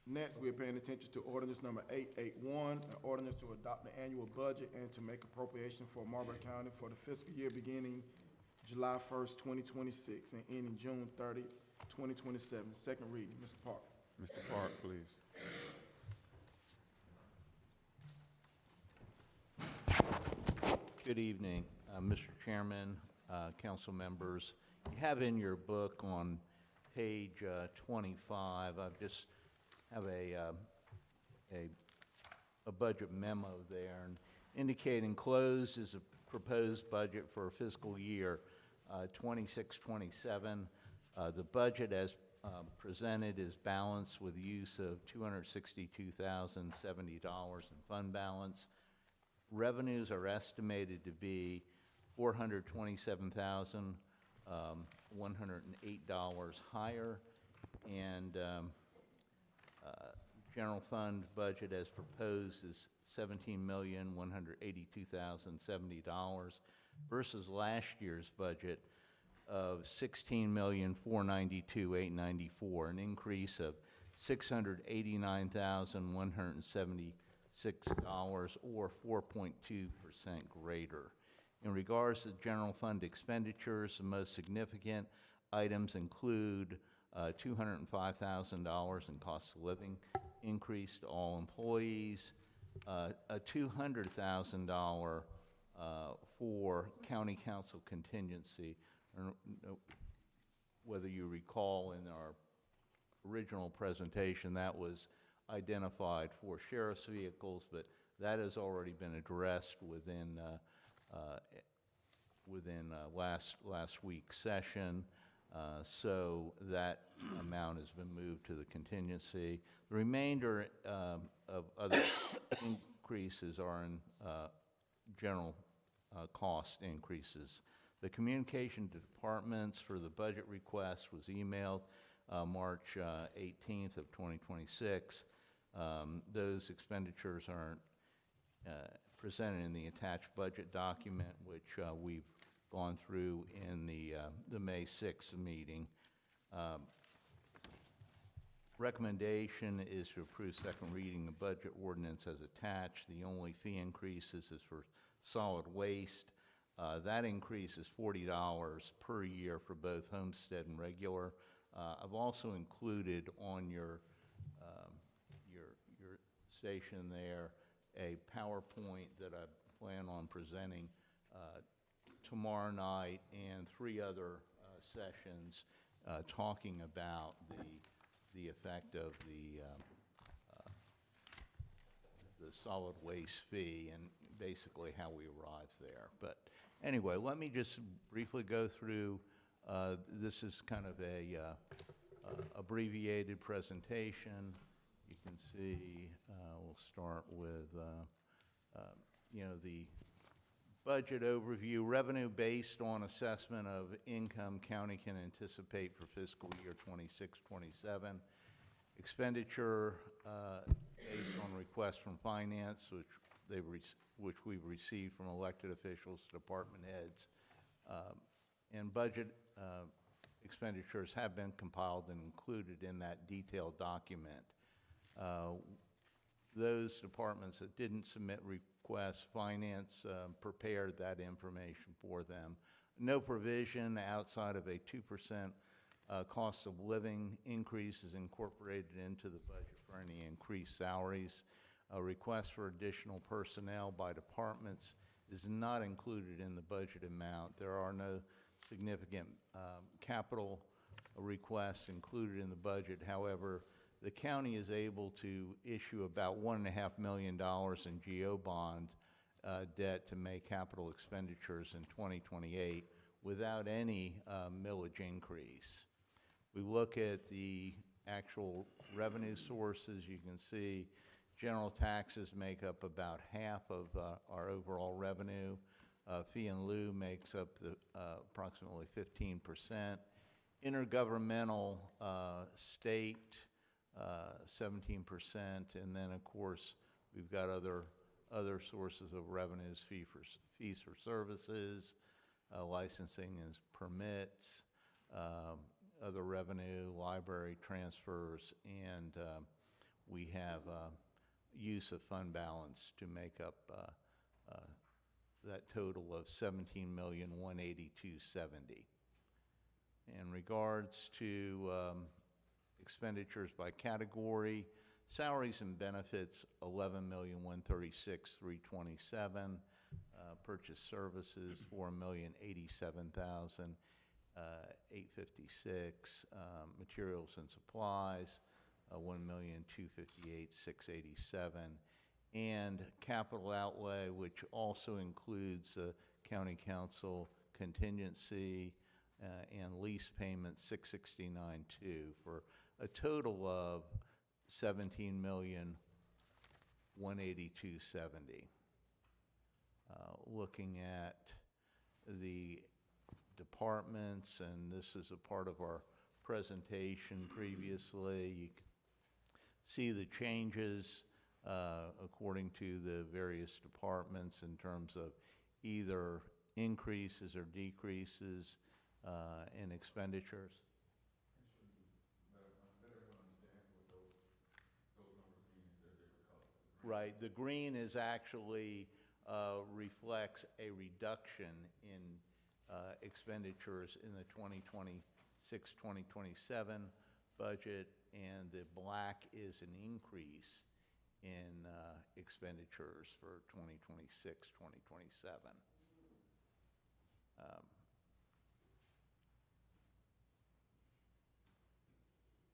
Next, we are paying attention to ordinance number 881, an ordinance to adopt the annual budget and to make appropriation for Marlboro County for the fiscal year beginning July 1st, 2026 and ending June 30, 2027. Second reading. Mr. Park. Mr. Park, please. Good evening, Mr. Chairman, council members. You have in your book on page 25, I just have a budget memo there and indicating closed is a proposed budget for fiscal year 26-27. The budget as presented is balanced with use of $262,070 in fund balance. Revenues are estimated to be $427,108 higher, and general fund budget as proposed is $17,182,070 versus last year's budget of $16,492,894, an increase of $689,176 or 4.2% greater. In regards to general fund expenditures, the most significant items include $205,000 in cost of living increase to all employees, a $200,000 for county council contingency. I don't know whether you recall in our original presentation that was identified for sheriff's vehicles, but that has already been addressed within last week's session. So that amount has been moved to the contingency. The remainder of other increases are in general cost increases. The communication to departments for the budget request was emailed March 18th of 2026. Those expenditures are presented in the attached budget document, which we've gone through in the May 6th meeting. Recommendation is to approve second reading the budget ordinance as attached. The only fee increases is for solid waste. That increase is $40 per year for both homestead and regular. I've also included on your station there a PowerPoint that I plan on presenting tomorrow night and 3 other sessions talking about the effect of the solid waste fee and basically how we arrived there. But anyway, let me just briefly go through, this is kind of a abbreviated presentation. You can see, we'll start with, the budget overview. Revenue based on assessment of income county can anticipate for fiscal year 26-27. Expenditure based on requests from finance, which we've received from elected officials, department heads, and budget expenditures have been compiled and included in that detailed document. Those departments that didn't submit requests, finance prepared that information for them. No provision outside of a 2% cost of living increase is incorporated into the budget for any increased salaries. A request for additional personnel by departments is not included in the budget amount. There are no significant capital requests included in the budget. However, the county is able to issue about $1.5 million in GO bond debt to make capital expenditures in 2028 without any millage increase. We look at the actual revenue sources. You can see general taxes make up about half of our overall revenue. Fee and lieu makes up approximately 15%. Intergovernmental state, 17%, and then of course we've got other sources of revenues, fees for services, licensing and permits, other revenue, library transfers, and we have use of fund balance to make up that total of $17,182,070. In regards to expenditures by category, salaries and benefits, $11,136,327. Purchase services, $4,087,856. Materials and supplies, $1,258,687. And capital outlay, which also includes county council contingency and lease payments, $669,200, for a total of $17,182,070. Looking at the departments, and this is a part of our presentation previously, you can see the changes according to the various departments in terms of either increases or decreases in expenditures. Right, the green is actually reflects a reduction in expenditures in the 2026-2027 budget, and the black is an increase in expenditures for 2026-2027.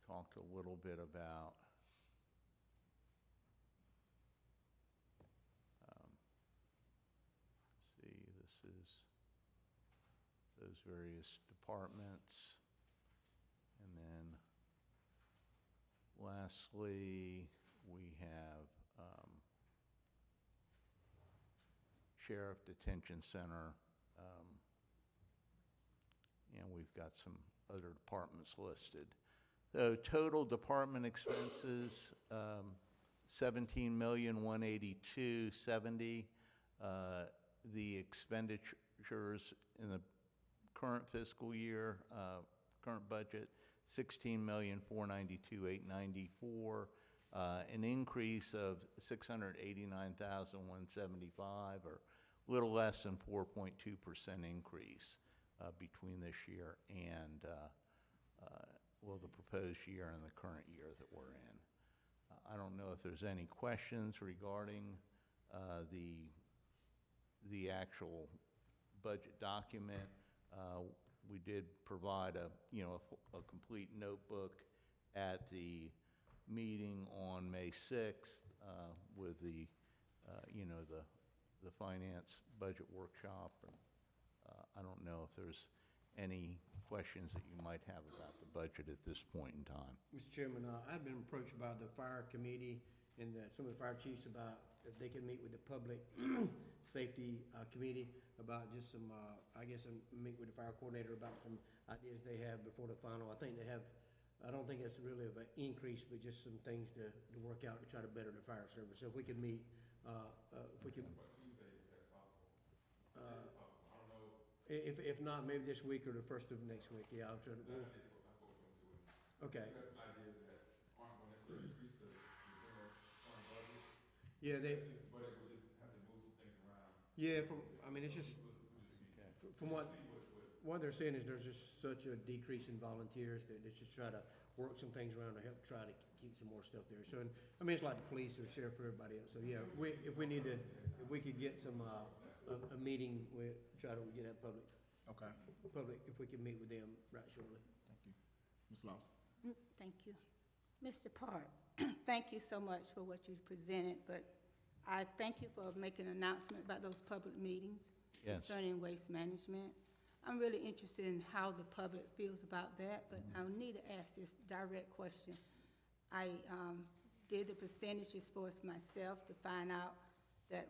Talked a little bit about those various departments. And then lastly, we have Sheriff Detention Center, and we've got some other departments listed. The total department expenses, $17,182,070. The expenditures in the current fiscal year, current budget, $16,492,894, an increase of $689,175, or a little less than 4.2% increase between this year and the proposed year and the current year that we're in. I don't know if there's any questions regarding the actual budget document. We did provide a complete notebook at the meeting on May 6th with the finance budget workshop. And, I don't know if there's any questions that you might have about the budget at this point in time. Mr. Chairman, I've been approached by the fire committee and some of the fire chiefs about if they can meet with the public safety committee about just some, meet with the fire coordinator about some ideas they have before the final. I don't think it's really of an increase, but just some things to work out to try to better the fire service. So if we could meet, if we could. Tuesday, if that's possible. Uh, I don't know. If not, maybe this week or the first of next week, yeah, I'll try to. That's what we're doing too. Okay. We have some ideas that aren't going to necessarily increase the general fund budget. Yeah, But it would just have to move some things around. yeah, it's just, from what they're saying is there's just such a decrease in volunteers that they just try to work some things around to help try to keep some more stuff there. So, it's like the police or sheriff or everybody else. So, yeah, if we could get some, a meeting with, try to get that public, if we can meet with them right shortly. Thank you. Ms. Lawson? Thank you. Mr. Park, thank you so much for what you presented, but I thank you for making an announcement about those public meetings Yes. concerning waste management. I'm really interested in how the public feels about that, but I need to ask this direct question. I did the percentages for us myself to find out that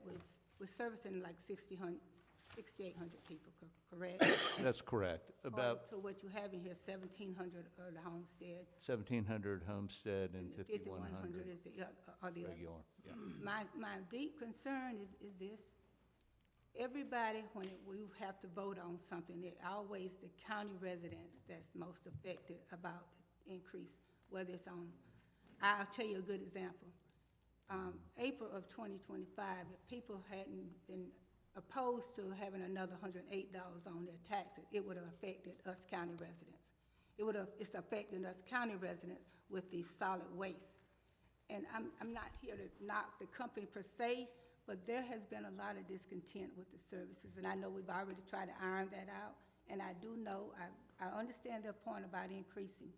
we're servicing like 6,800 people, correct? That's correct. About To what you have in here, 1,700 are the homestead. 1,700 homestead and 5,100 is the other. regular. Yeah. My deep concern is this. Everybody, when we have to vote on something, it always the county residents that's most affected about the increase, whether it's on, I'll tell you a good example. April of 2025, if people hadn't been opposed to having another $108 on their taxes, it would have affected us county residents. It's affecting us county residents with the solid waste. And I'm not here to knock the company per se, but there has been a lot of discontent with the services, and I know we've already tried to iron that out. And I do know, I understand their point about increasing.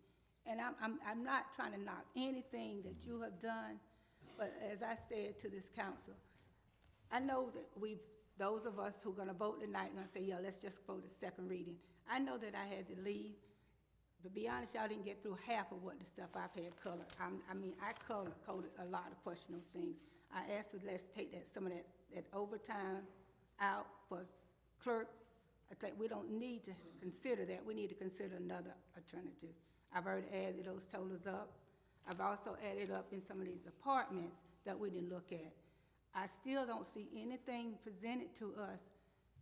And I'm not trying to knock anything that you have done, but as I said to this council, I know that those of us who are gonna vote tonight are gonna say, yeah, let's just vote a second reading. I know that I had to leave. To be honest, y'all didn't get through half of what the stuff I've had colored. I coded a lot of questionable things. I asked, let's take some of that overtime out for clerks. I think we don't need to consider that. We need to consider another alternative. I've already added those totals up. I've also added up in some of these apartments that we didn't look at. I still don't see anything presented to us.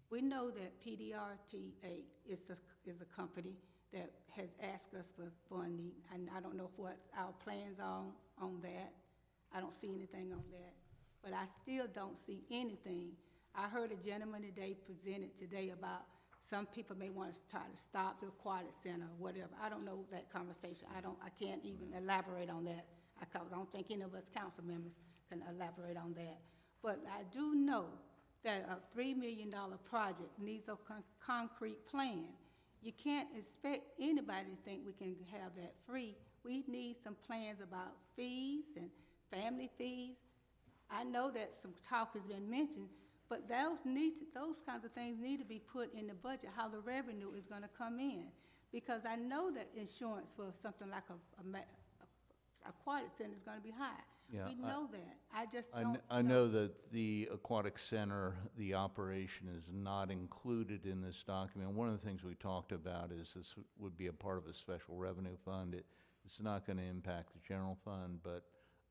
We know that PDRTA is a company that has asked us for funding, and I don't know what our plans are on that. I don't see anything on that. But I still don't see anything. I heard a gentleman presented today about some people may want to try to stop the aquatic center or whatever. I don't know that conversation. I can't even elaborate on that. I don't think any of us council members can elaborate on that. But I do know that a $3 million project needs a concrete plan. You can't expect anybody to think we can have that free. We need some plans about fees and family fees. I know that some talk has been mentioned, but those kinds of things need to be put in the budget, how the revenue is gonna come in. Because I know that insurance for something like a aquatic center is gonna be high. Yeah, We know that. I just don't. I know that the aquatic center, the operation is not included in this document. One of the things we talked about is this would be a part of a special revenue fund. It's not going to impact the general fund, but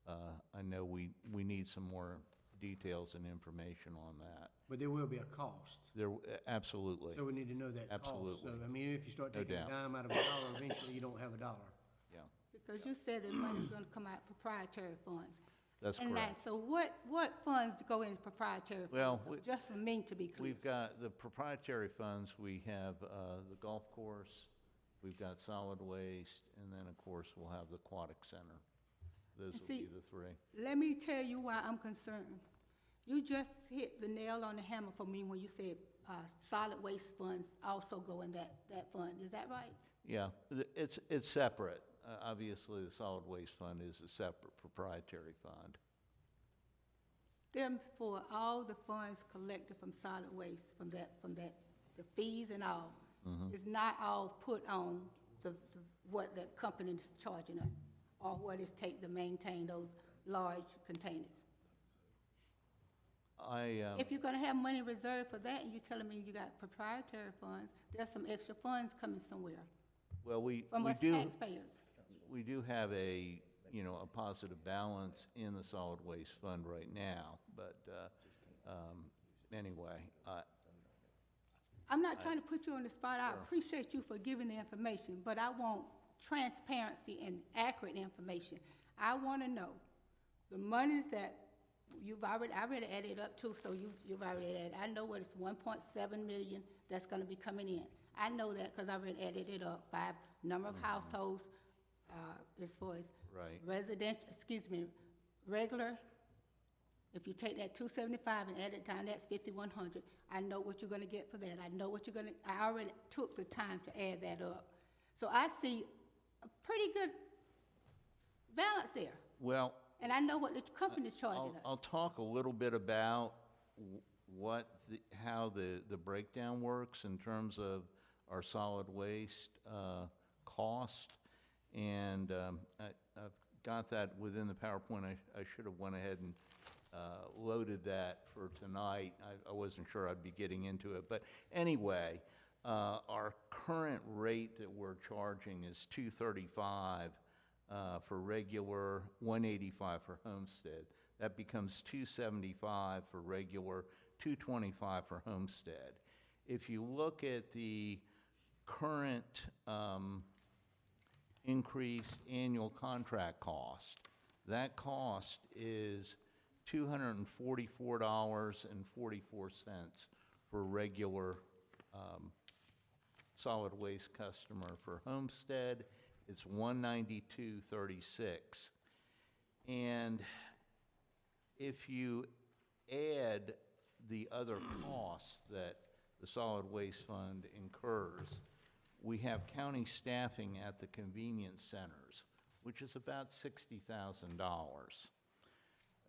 I know we need some more details and information on that. But there will be a cost. Absolutely. So we need to know that cost. Absolutely. So, if you start No taking a doubt. dime out of a dollar, eventually you don't have a dollar. Yeah, Because you said the money's gonna come out proprietary funds. that's And correct. so what funds go in proprietary Well, funds? So just for me to be clear. We've got the proprietary funds, we have the golf course, we've got solid waste, and then, of course, we'll have the aquatic center. Those will be the three. Let me tell you why I'm concerned. You just hit the nail on the hammer for me when you said solid waste funds also go in that fund, is that right? Yeah, it's separate. Obviously, the solid waste fund is a separate proprietary fund. Therefore, all the funds collected from solid waste, from that, the fees and all, is not all put on what the company is charging us, or what it takes to maintain those large containers. If you're gonna have money reserved for that, and you're telling me you got proprietary funds, there's some extra funds coming somewhere Well, from us taxpayers. we do have a positive balance in the solid waste fund right now, but, anyway, I'm not trying to put you on the spot. I appreciate you for giving the information, but I want transparency and accurate information. I want to know the monies that I already added up too, so you've already added. I know what it's 1.7 million that's going to be coming in. I know that because I already added it up by number of households, as far as regular. If you take that 275 and add it down, that's 5,100. I know what you're gonna get for that. I already took the time to add that up. So I see a pretty good balance there. well, And I know what the company's charging us. I'll talk a little bit about how the breakdown works in terms of our solid waste cost. And I've got that within the PowerPoint. I should have went ahead and loaded that for tonight. I wasn't sure I'd be getting into it. But anyway, our current rate that we're charging is $235 for regular, $185 for homestead. That becomes $275 for regular, $225 for homestead. If you look at the current increased annual contract cost, that cost is $244.44 for a regular solid waste customer. For homestead, it's $192.36. And if you add the other costs that the solid waste fund incurs, we have county staffing at the convenience centers, which is about $60,000.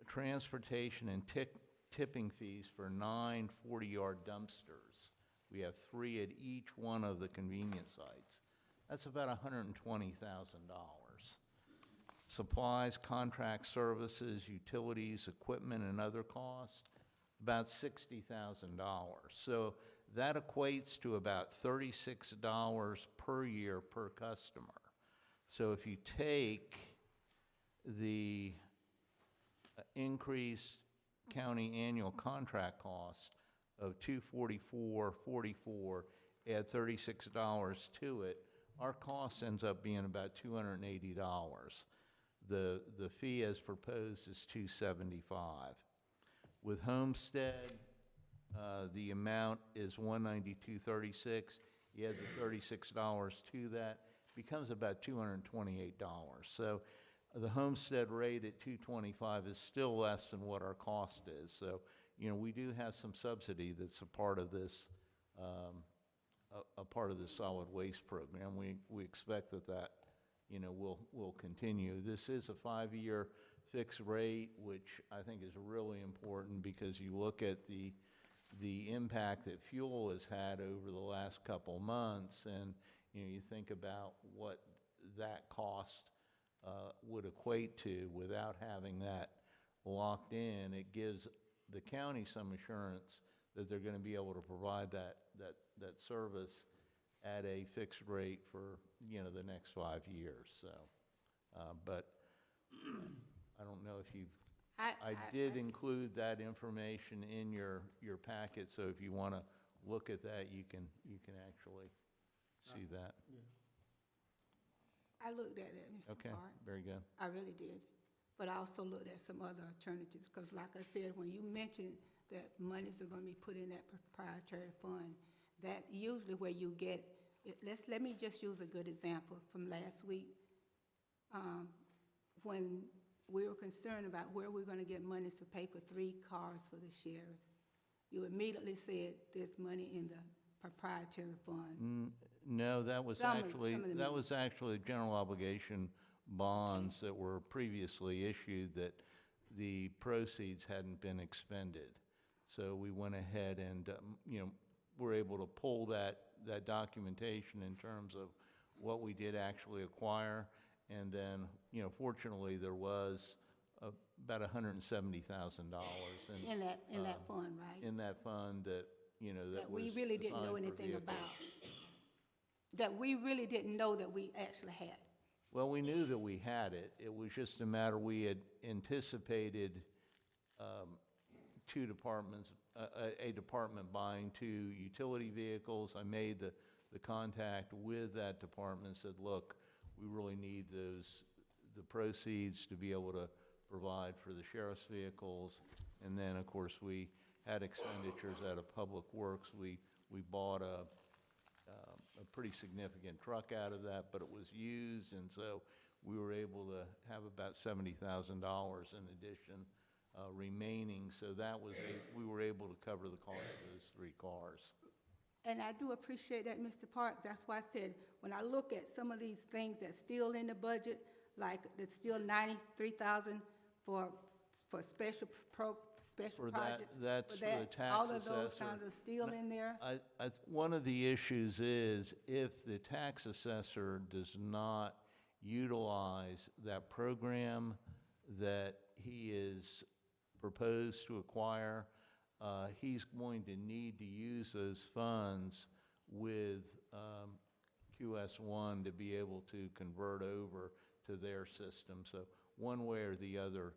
Transportation and tipping fees for 9 40-yard dumpsters. We have 3 at each one of the convenience sites. That's about $120,000. Supplies, contract services, utilities, equipment, and other costs, about $60,000. So that equates to about $36 per year per customer. So if you take the increased county annual contract cost of $244.44, add $36 to it, our cost ends up being about $280. The fee as proposed is $275. With homestead, the amount is $192.36. You add the $36 to that, becomes about $228. So the homestead rate at $225 is still less than what our cost is. So, we do have some subsidy that's a part of this, solid waste program. We expect that will continue. This is a 5-year fixed rate, which I think is really important because you look at the impact that fuel has had over the last couple months, and you think about what that cost would equate to without having that locked in. It gives the county some assurance that they're going to be able to provide that service at a fixed rate for the next 5 years. So, but I don't know if you've. I did include that information in your packet, so if you want to look at that, you can actually see that. I looked at it, Mr. Okay, Clark. very good. I really did. But I also looked at some other alternatives, because like I said, when you mentioned that monies are gonna be put in that proprietary fund, that usually where you get, let me just use a good example from last week. When we were concerned about where we're gonna get monies to pay for 3 cars for the sheriff. you immediately said there's money in the proprietary fund. No, that was Some of actually, the that was actually general obligation bonds that were previously issued that the proceeds hadn't been expended. So we went ahead and, were able to pull that documentation in terms of what we did actually acquire. And then, fortunately, there was about $170,000 In that fund, right? in that fund that, that was we really didn't know designed for anything vehicles. about. That we really didn't know that we actually had. Well, we knew that we had it. It was just a matter, we had anticipated two departments, a department buying two utility vehicles. I made the contact with that department, said, look, we really need the proceeds to be able to provide for the sheriff's vehicles. And then, of course, we had expenditures out of Public Works. We bought a pretty significant truck out of that, but it was used, and so we were able to have about $70,000 in addition remaining. So that was, we were able to cover the cost of those three cars. And I do appreciate that, Mr. Parks. That's why I said, when I look at some of these things that's still in the budget, like there's still $93,000 for special For that, projects. that's for the tax all of those assessor. kinds are still in there. One of the issues is if the tax assessor does not utilize that program that he is proposed to acquire, he's going to need to use those funds with QS1 to be able to convert over to their system. So one way or the other,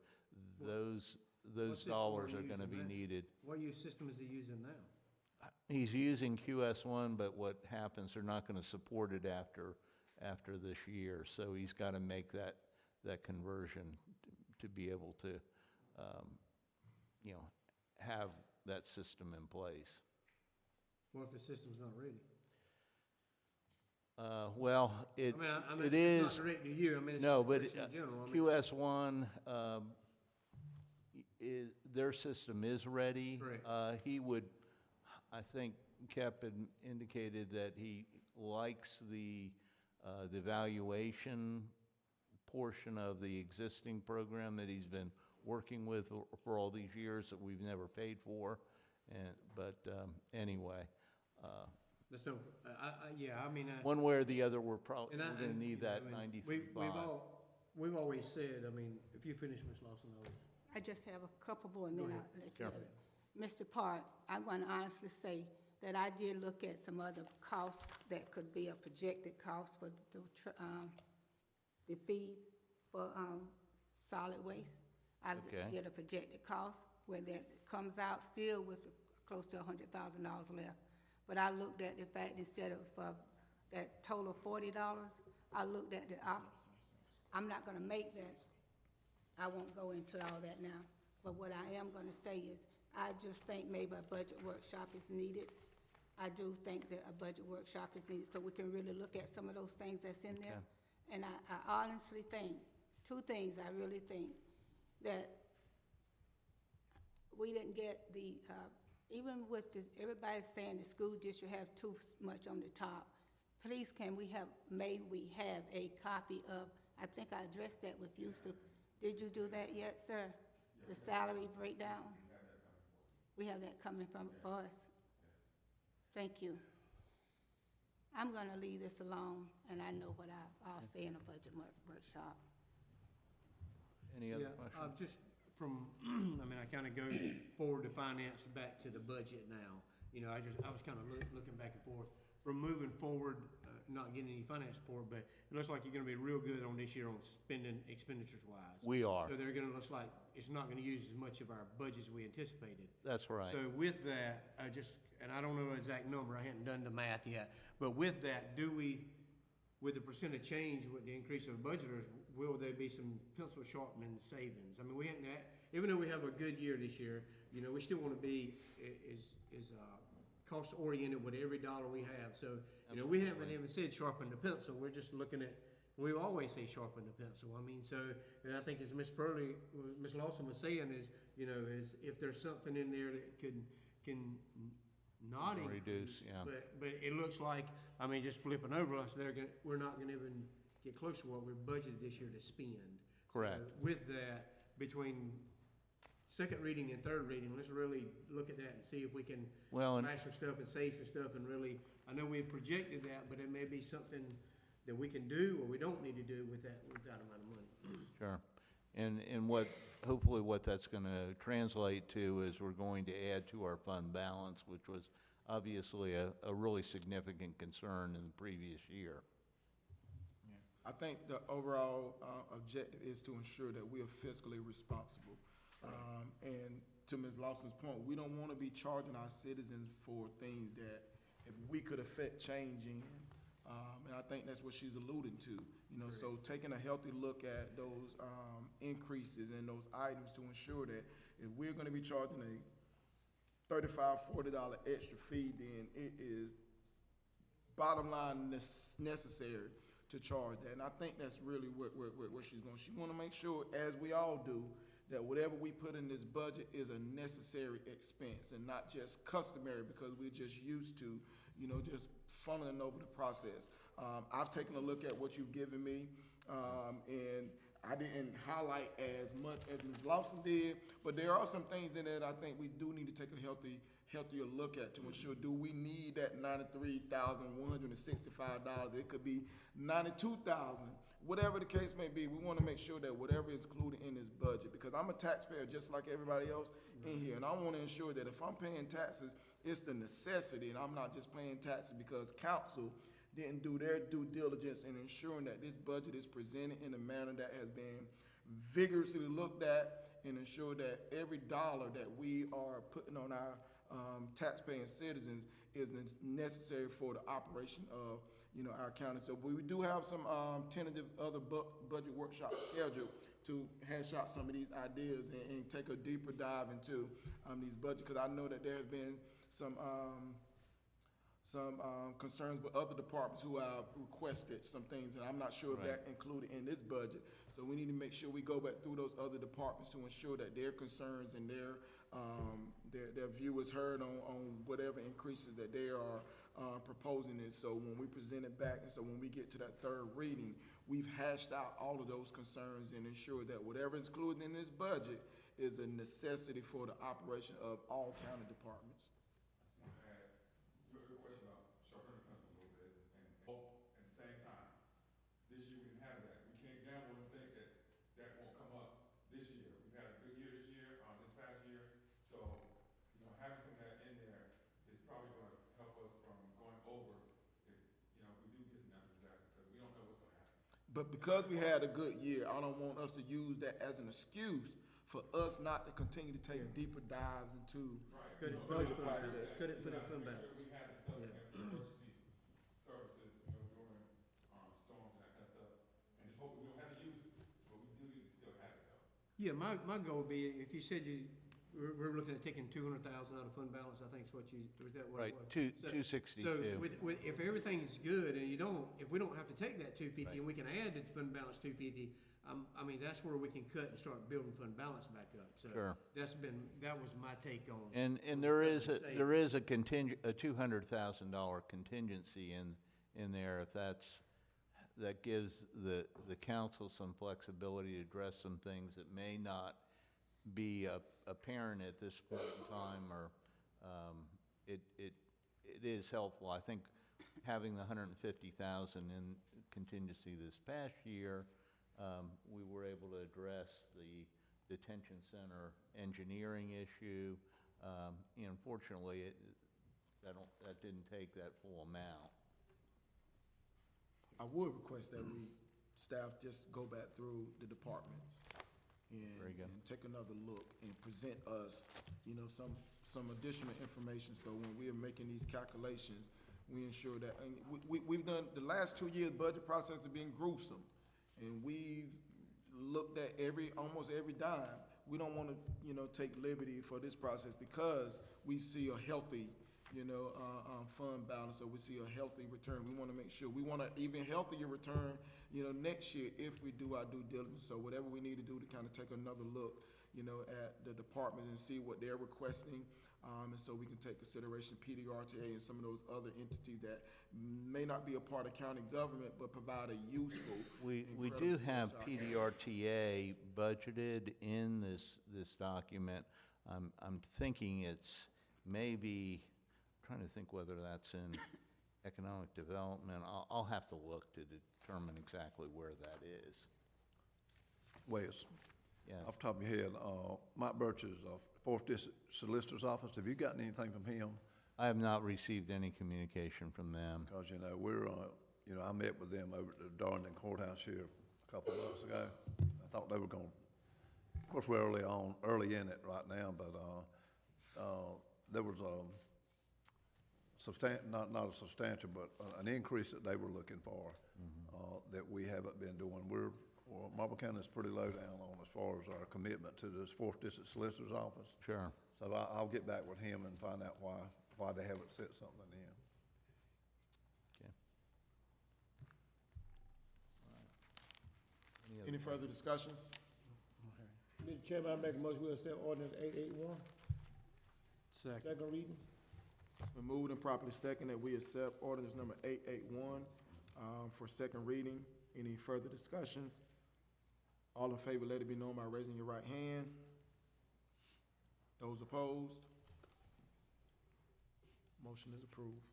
those system dollars are are you going to be using now? needed. What system is he using now? He's using QS1, but what happens, they're not going to support it after this year. So he's got to make that conversion to be able to, have that system in place. What if the system's not ready? Well, I mean, it it's is, not directed to you, I mean, it's no, just a but question in general. I mean, QS1, their system is ready. Correct. He would, I think Kep had indicated that he likes the valuation portion of the existing program that he's been working with for all these years that we've never paid for. But anyway, one way or the other, we're probably going to need that 93.5. We've always said, I mean, if you finish, Ms. Lawson, I just have a couple more, and then Go I'll ahead. let you have it. Mr. Park, I'm going to honestly say that I did look at some other costs that could be a projected cost for the fees for solid waste. I Okay. did a projected cost where that comes out still with close to $100,000 left. But I looked at the fact, instead of that total of $40, I looked at I'm not going to make that. I won't go into all that now. But what I am going to say is, I just think maybe a budget workshop is needed. I do think that a budget workshop is needed so we can really look at some of those things that's in there. Okay. And I honestly think, two things I really think, that we didn't get the, even with this, everybody's saying the school district have too much on the top. Please, may we have a copy of, I think I addressed that with you, so did you do that yet, sir? The salary breakdown? We have that coming for us. Thank you. I'm gonna leave this alone, and I know what I'll say in a budget workshop. Any other questions? Just from, I mean, I kind of go forward to finance back to the budget now. I was kind of looking back and forth. From moving forward, not getting any finance support, but it looks like you're gonna be real good on this year on spending expenditures wise. We are. So they're gonna look like it's not gonna use as much of our budget as we anticipated. That's right. So with that, and I don't know the exact number, I hadn't done the math yet, but with that, with the percent of change, with the increase of budgeters, will there be some pencil sharpening savings? I mean, we hadn't, even though we have a good year this year, we still wanna be as cost-oriented with every dollar we have. So, we haven't even said sharpen the pencil, we're just looking at, we always say sharpen the pencil. I mean, so, and I think as Ms. Lawson was saying is, is if there's something in there that can not Reduce, increase. yeah. But it looks like, I mean, just flipping over us, we're not gonna even get close to what we're budgeted this year to spend. Correct. So with that, between second reading and third reading, let's really look at that and see if we can Well, and- smash some stuff and save some stuff and really, I know we projected that, but it may be something that we can do or we don't need to do with that amount of money. Sure. And what, hopefully what that's gonna translate to is we're going to add to our fund balance, which was obviously a really significant concern in the previous year. I think the overall objective is to ensure that we are fiscally responsible. And to Ms. Lawson's point, we don't want to be charging our citizens for things that if we could affect change in. And I think that's what she's alluding to. You know, so taking a healthy look at those increases and those items to ensure that if we're going to be charging a $35, $40 extra fee, then it is bottom line necessary to charge that. And I think that's really what she's going. She want to make sure, as we all do, that whatever we put in this budget is a necessary expense and not just customary because we're just used to, you know, just funneling over the process. I've taken a look at what you've given me, and I didn't highlight as much as Ms. Lawson did, but there are some things in it I think we do need to take a healthier look at to ensure, do we need that $93,165? It could be $92,000. Whatever the case may be, we want to make sure that whatever is included in this budget, because I'm a taxpayer just like everybody else in here, and I want to ensure that if I'm paying taxes, it's the necessity, and I'm not just paying taxes because council didn't do their due diligence in ensuring that this budget is presented in a manner that has been vigorously looked at and ensure that every dollar that we are putting on our taxpaying citizens is necessary for the operation of, you know, our county. So we do have some tentative other budget workshops scheduled to hash out some of these ideas and take a deeper dive into these budgets, because I know that there have been some concerns with other departments who have requested some things, and I'm not sure if that included in this budget. So we need to make sure we go back through those other departments to ensure that their concerns and their view is heard on whatever increases that they are proposing. And so when we present it back, and so when we get to that third reading, we've hashed out all of those concerns and ensured that whatever is included in this budget is a necessity for the operation of all county departments. But because we had a good year, I don't want us to use that as an excuse for us not to continue to take deeper dives into the budget process. Could it put in fund balance? We had the stuff in for emergency services, you know, during storms and that kind of stuff, and just hope we don't have to use it, but we do need to still have it though. Yeah, my goal would be, if you said we're looking at taking 200,000 out of fund balance, I think is what was that what Right, it was? 262. So if everything's good and if we don't have to take that 250 and we can add to fund balance 250, I mean, that's where we can cut and start building fund balance back up. So Sure. that was my take on. And there is a $200,000 contingency in there, if that gives the council some flexibility to address some things that may not be apparent at this point in time, or it is helpful. I think having the $150,000 in contingency this past year, we were able to address the detention center engineering issue. Unfortunately, that didn't take that full amount. I would request that staff just go back through the departments Very good. and take another look and present us, you know, some additional information, so when we are making these calculations, we ensure that, and we've done, the last 2 years, budget process has been gruesome, and we've looked at almost every dime. We don't want to, you know, take liberty for this process because we see a healthy, you know, fund balance, or we see a healthy return. We want to make sure, we want an even healthier return, you know, next year if we do our due diligence. So whatever we need to do to kind of take another look, at the department and see what they're requesting. And so we can take consideration PDRTA and some of those other entities that may not be a part of county government, but provide a useful. We incredible do source have to our PDRTA budgeted in this document. I'm thinking it's maybe, trying to think whether that's in economic development. I'll have to look to determine exactly where that is. Wes, Yes. off the top of your head, Mike Birch's Fourth District Solicitor's Office, have you gotten anything from him? I have not received any communication from them. Because, we're, I met with them over at the Darlington Courthouse here a couple of months ago. I thought they were going, of course, we're early in it right now, but there was not a substantial, but an increase that they were looking for that we haven't been doing. Marlboro County is pretty low down on as far as our commitment to this Fourth District Solicitor's Office. Sure. So I'll get back with him and find out why they haven't set something in. Okay. Any further discussions? Mr. Chairman, I make a motion, we accept ordinance 881, second reading. It's been moved and properly second that we accept ordinance number 881 for second reading. Any further discussions? All in favor, let it be known by raising your right hand. Those opposed? Motion is approved.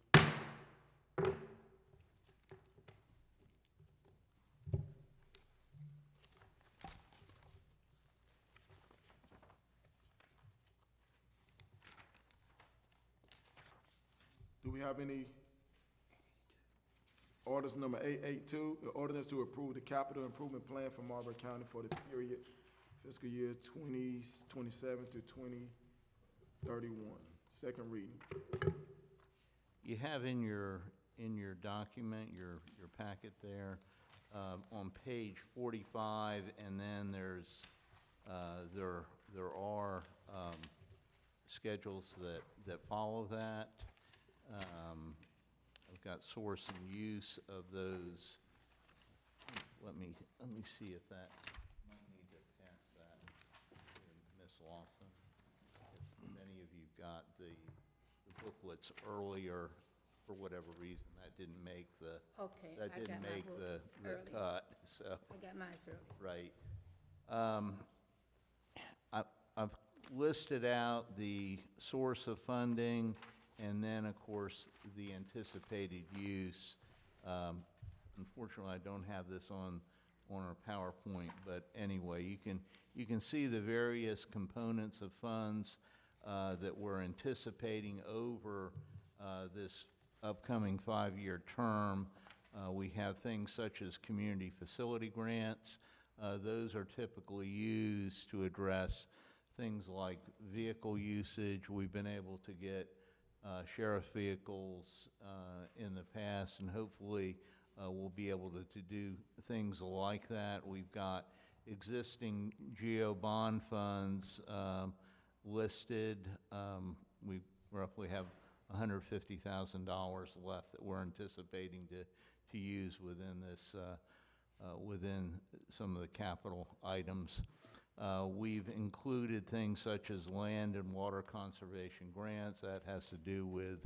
Do we have any orders number 882, the ordinance to approve the capital improvement plan for Marlboro County for the period fiscal year 2027 to 2031. Second reading. You have in your document, your packet there, on page 45, and then there are schedules that follow that. I've got source and use of those. Let me see if that, might need to pass that to Ms. Lawson. If many of you got the booklets earlier, for whatever reason, that didn't make the, Okay, that I got didn't my make book the early. cut, so, I got mine early. right. I've listed out the source of funding, and then, of course, the anticipated use. Unfortunately, I don't have this on our PowerPoint, but anyway, you can see the various components of funds that we're anticipating over this upcoming 5-year term. We have things such as community facility grants. Those are typically used to address things like vehicle usage. We've been able to get sheriff's vehicles in the past, and hopefully we'll be able to do things like that. We've got existing GEO bond funds listed. We roughly have $150,000 left that we're anticipating to use within this, within some of the capital items. We've included things such as land and water conservation grants. That has to do with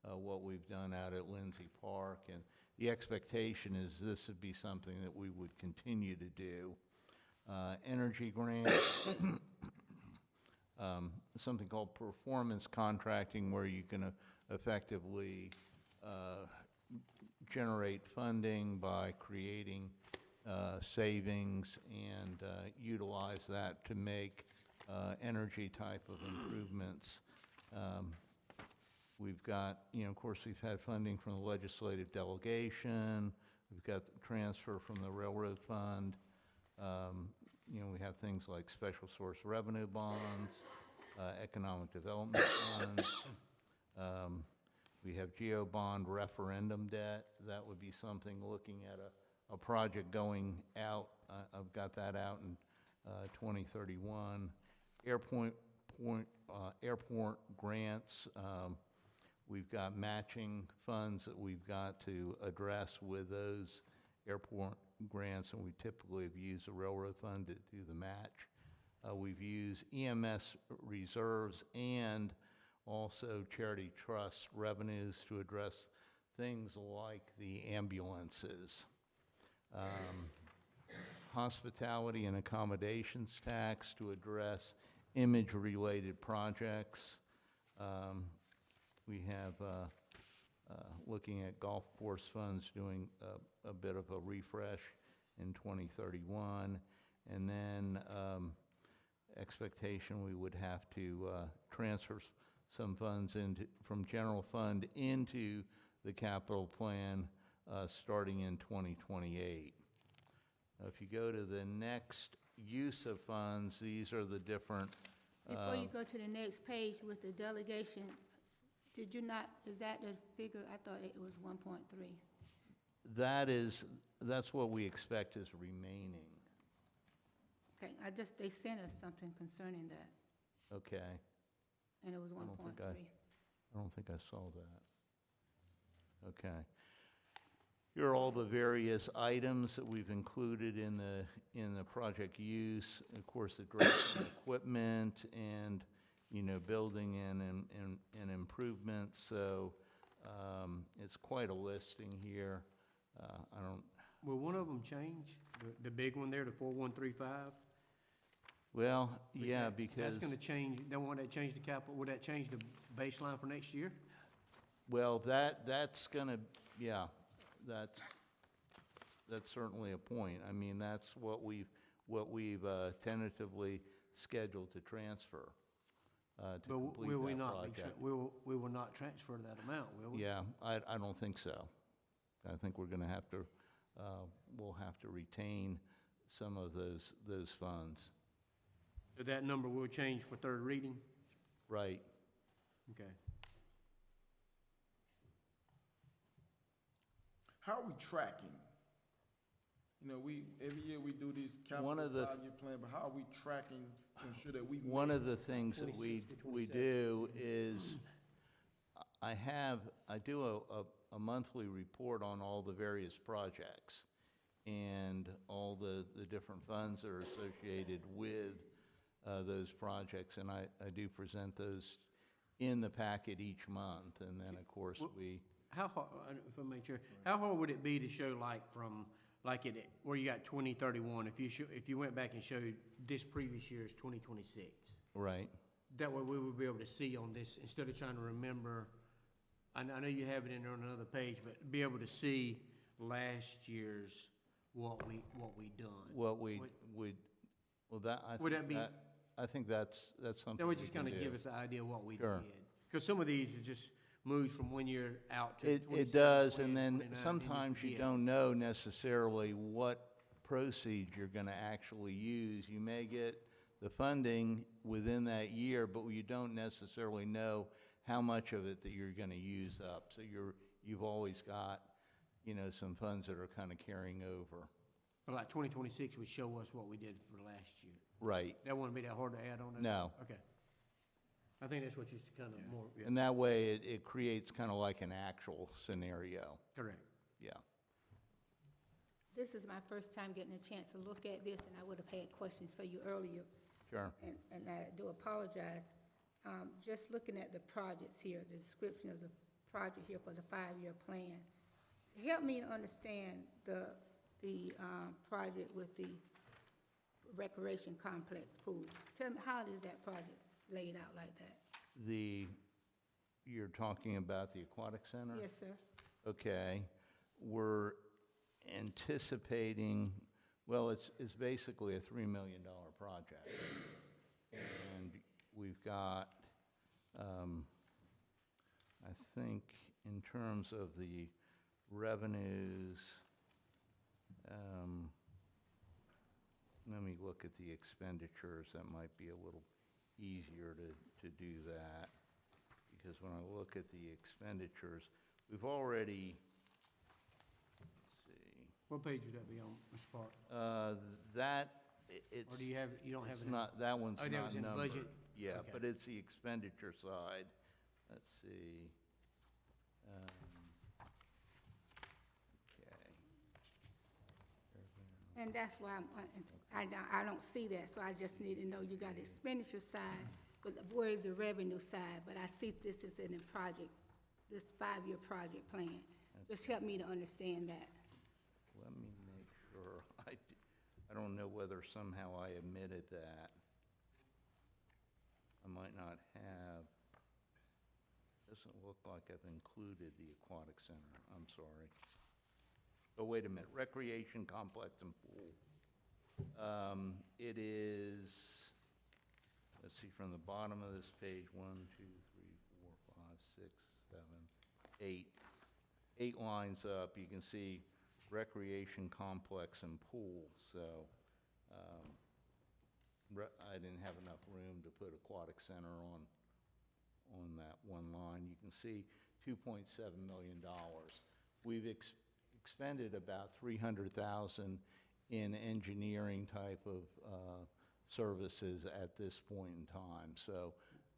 what we've done out at Lindsay Park, and the expectation is this would be something that we would continue to do. Energy grants, something called performance contracting, where you can effectively generate funding by creating savings and utilize that to make energy type of improvements. We've got, of course, we've had funding from the legislative delegation. We've got the transfer from the railroad fund. We have things like special source revenue bonds, economic development funds. We have GEO bond referendum debt. That would be something looking at a project going out. I've got that out in 2031. Airport grants. We've got matching funds that we've got to address with those airport grants, and we typically have used the railroad fund to do the match. We've used EMS reserves and also charity trust revenues to address things like the ambulances. Hospitality and accommodations tax to address image-related projects. We have, looking at golf course funds, doing a bit of a refresh in 2031. And then expectation we would have to transfer some funds from general fund into the capital plan starting in 2028. If you go to the next use of funds, these are the different. Before you go to the next page with the delegation, did you not, is that the figure? I thought it was 1.3. That's what we expect is remaining. Okay, they sent us something concerning that, Okay. and it was I don't think 1.3. I don't think I saw that. Okay. Here are all the various items that we've included in the project use. Of course, the direct equipment and, building and improvements. So it's quite a listing here. Will one of them change? The big one there, the 4135? Well, yeah, because. That's gonna change, don't want that change the capital, would that change the baseline for next year? Well, that's gonna, yeah, that's certainly a point. I mean, that's what we've tentatively scheduled to transfer, to But complete will we that not project. we will not transfer that amount, will we? Yeah, I don't think so. I think we're gonna have to, we'll have to retain some of those funds. So that number will change for third reading? Right. Okay. How are we tracking? Every year we do these capital One of the- five-year plan, but how are we tracking to ensure that we? One of the things that 26 to we 27. do is, I do a monthly report on all the various projects and all the different funds that are associated with those projects, and I do present those in the packet each month, and then, of course, we. How hard, if I make sure, how hard would it be to show where you got 2031, if you went back and showed this previous year's 2026? Right. That way we would be able to see on this, instead of trying to remember, I know you have it in on another page, but be able to see last year's what we done. Well, Would that be- I think that's something. That would we just can kind of do. give us an idea of what we Sure. did. Because some of these is just moves from 1 year out to It 27, does, 28, and then 29, sometimes you forget. don't know necessarily what proceeds you're gonna actually use. You may get the funding within that year, but you don't necessarily know how much of it that you're gonna use up. So you've always got, some funds that are kind of carrying over. But like 2026 would show us what we did for last year. Right, That wouldn't be that hard to add on? No. Okay. I think that's what you kind of more, yeah, and that way it creates kind of like an actual scenario, correct. yeah. This is my first time getting a chance to look at this, and I would have had questions for you earlier, Sure. and I do apologize. Just looking at the projects here, the description of the project here for the five-year plan, help me to understand the project with the recreation complex pool. Tell me, how is that project laid out like that? You're talking about the aquatic center? Yes, sir. Okay, we're anticipating, well, it's basically a $3 million project. And we've got, I think, in terms of the revenues, let me look at the expenditures. That might be a little easier to do that. Because when I look at the expenditures, we've already, let's see. What page would that be on, Mr. Park? It's. Or do you have, you don't have it? It's not, that one's Oh, not that was in the numbered. budget? Yeah, Okay. but it's the expenditure side. Let's see. Okay. And that's why I don't see that, so I just need to know you got the expenditure side, but where is the revenue side? But I see this is in the project, this 5-year project plan. Just help me to understand that. Let me make sure. I don't know whether somehow I omitted that. I might not have. Doesn't look like I've included the aquatic center. I'm sorry. Oh, wait a minute. Recreation complex and pool. It is, let's see, from the bottom of this page, 1, 2, 3, 4, 5, 6, 7, 8. 8 lines up, you can see recreation complex and pool. So I didn't have enough room to put aquatic center on that one line. You can see $2.7 million. We've expended about $300,000 in engineering type of services at this point in time. So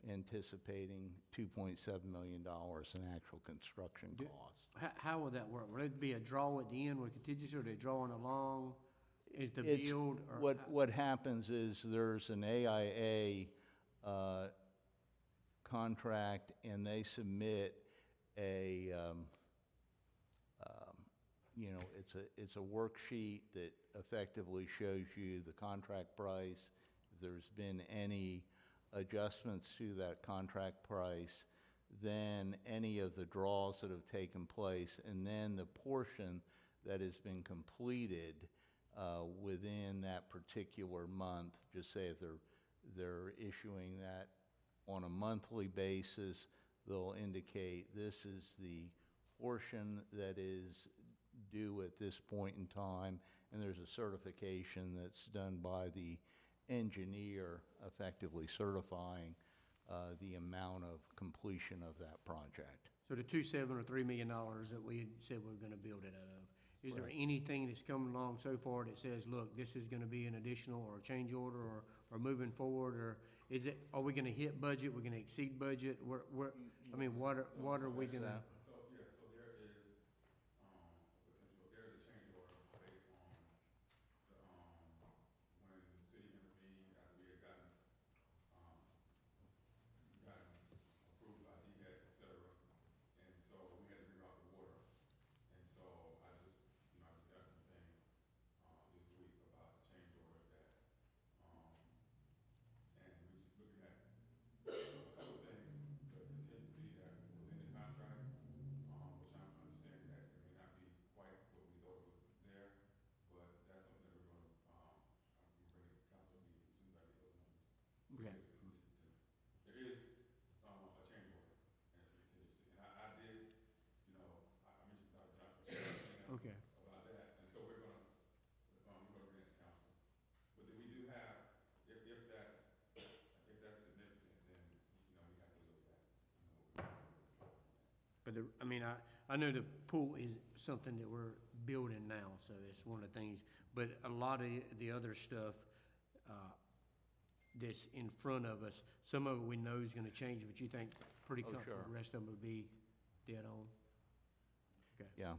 anticipating $2.7 million in actual construction costs. How will that work? Will it be a draw at the end with contingency, or are they drawing along? Is the It's- build, or? What happens is there's an AIA contract, and they submit a, it's a worksheet that effectively shows you the contract price. If there's been any adjustments to that contract price, then any of the draws that have taken place, and then the portion that has been completed within that particular month. Just say if they're issuing that on a monthly basis, they'll indicate this is the portion that is due at this point in time, and there's a certification that's done by the engineer effectively certifying the amount of completion of that project. So the 2.7 or $3 million that we had said we were gonna build it out of, is there anything that's coming along so far that says, look, this is gonna be an additional or a change order or moving forward, or is it, are we gonna hit budget, we're gonna exceed budget, what are we gonna? Okay. About that, and so we're gonna bring it to council. But then we do have, if that's significant, then, we have to look at that. But I know the pool is something that we're building now, so it's one of the things, but a lot of the other stuff, that's in front of us, some of it we know is gonna change, but you think pretty comfortable, sure. the rest of them would be dead on? Okay. Yeah.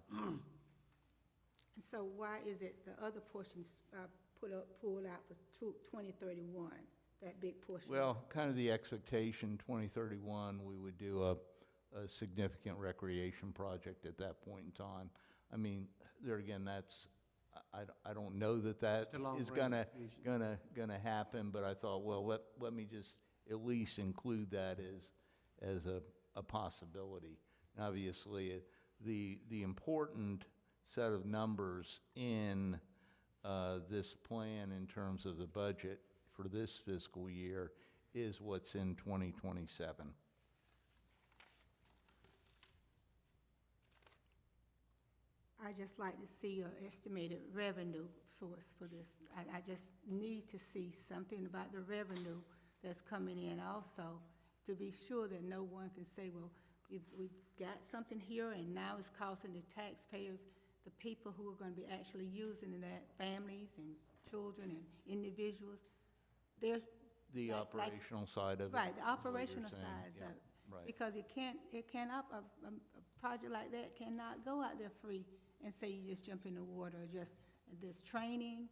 And so why is it the other portions pulled out for 2031, that big portion? Well, kind of the expectation, 2031, we would do a significant recreation project at that point in time. I mean, there again, that's, I don't know that Just a long is range gonna happen, but I thought, well, let me just at least include that as a possibility. And obviously, the important set of numbers in this plan in terms of the budget for this fiscal year is what's in 2027. I just like to see an estimated revenue source for this. I just need to see something about the revenue that's coming in also, to be sure that no one can say, well, we've got something here and now it's costing the taxpayers, the people who are gonna be actually using that, families and children and individuals. There's. The like- operational side of it. Right, the is what you're operational saying. sides Yeah, of it. right. Because a project like that cannot go out there free and say you just jump in the water or just there's training,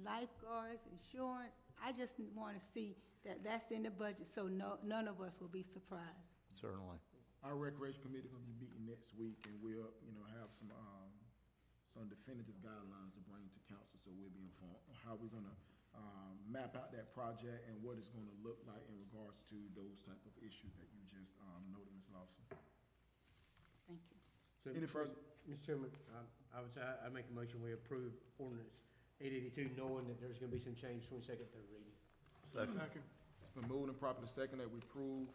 lifeguards, insurance. I just want to see that that's in the budget, so none of us will be surprised. Certainly. Our recreation committee gonna be meeting next week, and we'll, have some definitive guidelines to bring to council, so we'll be informed on how we're gonna, map out that project and what it's gonna look like in regards to those type of issues that you just, noted, Ms. Lawson. Thank you. So, Any further- Mr. Chairman, I would say, I make a motion, we approve ordinance 882, knowing that there's gonna be some change between second and third reading. Second. It's been moved and properly second that we approve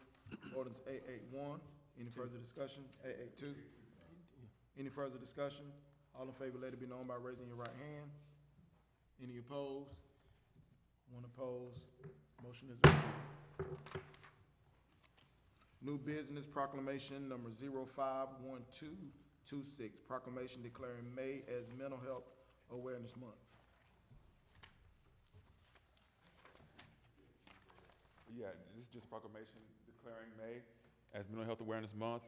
ordinance 881. Any further discussion? 882. Any further discussion? All in favor, let it be known by raising your right hand. Any opposed? One opposed. Motion is approved. New business proclamation number 051226, proclamation declaring May as Mental Health Awareness Month. Yeah, this is just proclamation declaring May as Mental Health Awareness Month.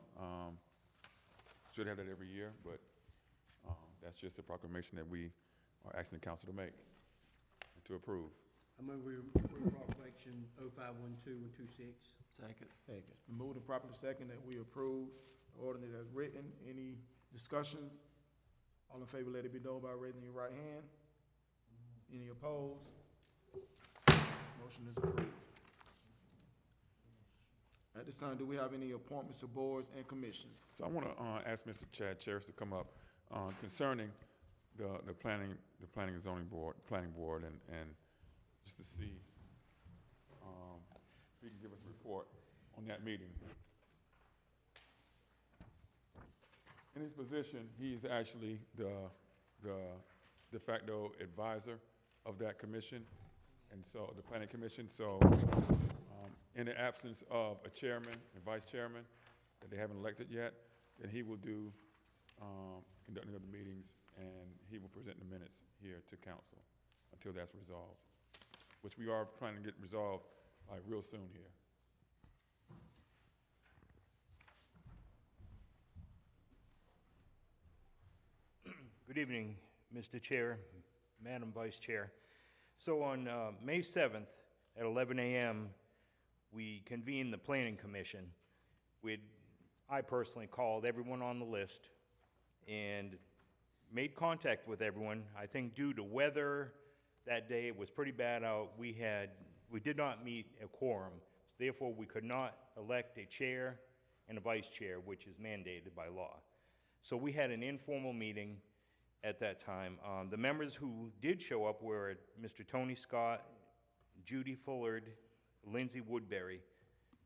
Should have that every year, but that's just a proclamation that we are asking the council to make and to approve. I move we approve proclamation 051226. Second. Second. It's been moved and properly second that we approve the ordinance as written. Any discussions? All in favor, let it be known by raising your right hand. Any opposed? Motion is approved. At this time, do we have any appointments to boards and commissions? So I want to ask Mr. Chad Charis to come up concerning the planning and zoning board, planning board, and just to see if he can give us a report on that meeting. In his position, he is actually the de facto advisor of that commission, and so the planning commission. So in the absence of a chairman and vice chairman that they haven't elected yet, then he will do conducting of the meetings, and he will present the minutes here to council until that's resolved, which we are planning to get resolved like real soon here. Good evening, Mr. Chair, Madam Vice Chair. So on May 7th at 11 a.m., we convened the Planning Commission. I personally called everyone on the list and made contact with everyone. I think due to weather that day, it was pretty bad out. We did not meet a quorum. Therefore, we could not elect a chair and a vice chair, which is mandated by law. So we had an informal meeting at that time. The members who did show up were Mr. Tony Scott, Judy Fullard, Lindsay Woodbury,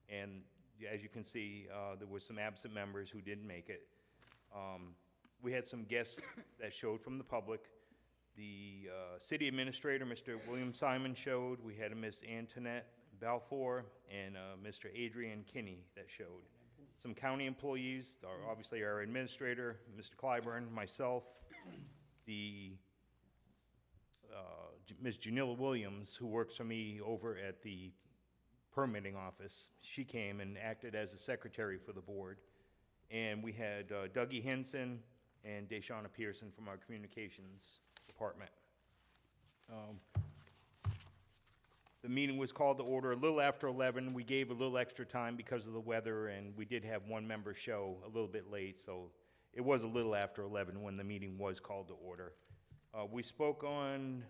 and as you can see, there were some absent members who didn't make it. We had some guests that showed from the public. The city administrator, Mr. William Simon, showed. We had a Miss Antoinette Balfour and Mr. Adrian Kinney that showed. Some county employees, obviously our administrator, Mr. Clyburn, myself, the Ms. Janilla Williams, who works for me over at the permitting office. She came and acted as a secretary for the board. And we had Dougie Henson and Deshauna Pearson from our communications department. The meeting was called to order a little after 11. We gave a little extra time because of the weather, and we did have one member show a little bit late, so it was a little after 11 when the meeting was called to order. We spoke on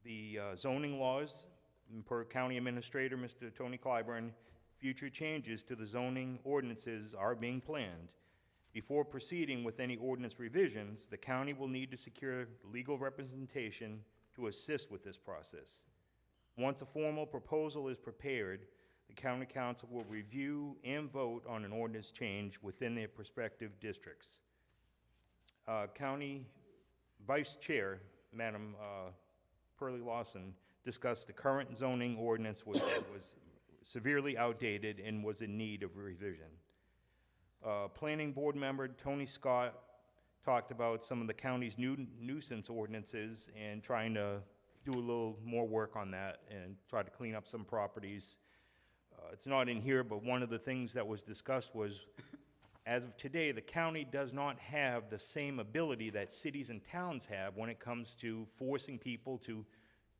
the zoning laws, and per County Administrator, Mr. Tony Clyburn. Future changes to the zoning ordinances are being planned. Before proceeding with any ordinance revisions, the county will need to secure legal representation to assist with this process. Once a formal proposal is prepared, the county council will review and vote on an ordinance change within their prospective districts. County Vice Chair, Madam Pearlie Lawson, discussed the current zoning ordinance was severely outdated and was in need of revision. Planning Board member Tony Scott talked about some of the county's new nuisance ordinances and trying to do a little more work on that and try to clean up some properties. It's not in here, but one of the things that was discussed was as of today, the county does not have the same ability that cities and towns have when it comes to forcing people to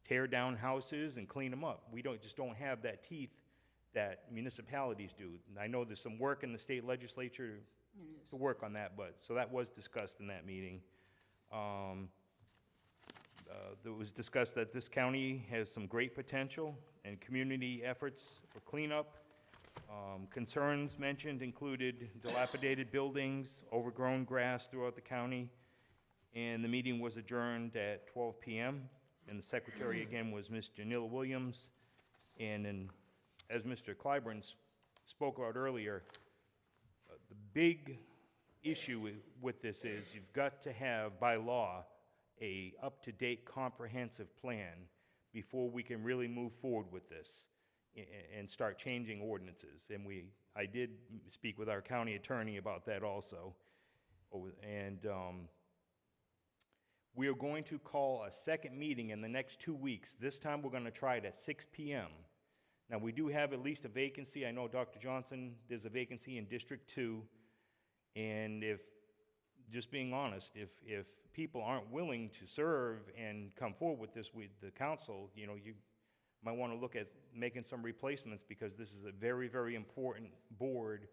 tear down houses and clean them up. We just don't have that teeth that municipalities do. And I know there's some work in the state legislature to work on that, so that was discussed in that meeting. It was discussed that this county has some great potential and community efforts for cleanup. Concerns mentioned included dilapidated buildings, overgrown grass throughout the county, and the meeting was adjourned at 12 p.m. And the secretary again was Ms. Janelle Williams. And then, as Mr. Clyburn spoke about earlier, the big issue with this is you've got to have, by law, a up-to-date comprehensive plan before we can really move forward with this and start changing ordinances. And I did speak with our county attorney about that also. And we are going to call a second meeting in the next 2 weeks. This time we're going to try it at 6 p.m. Now, we do have at least a vacancy. I know, Dr. Johnson, there's a vacancy in District 2. And just being honest, if people aren't willing to serve and come forward with this with the council, you might want to look at making some replacements, because this is a very, very important board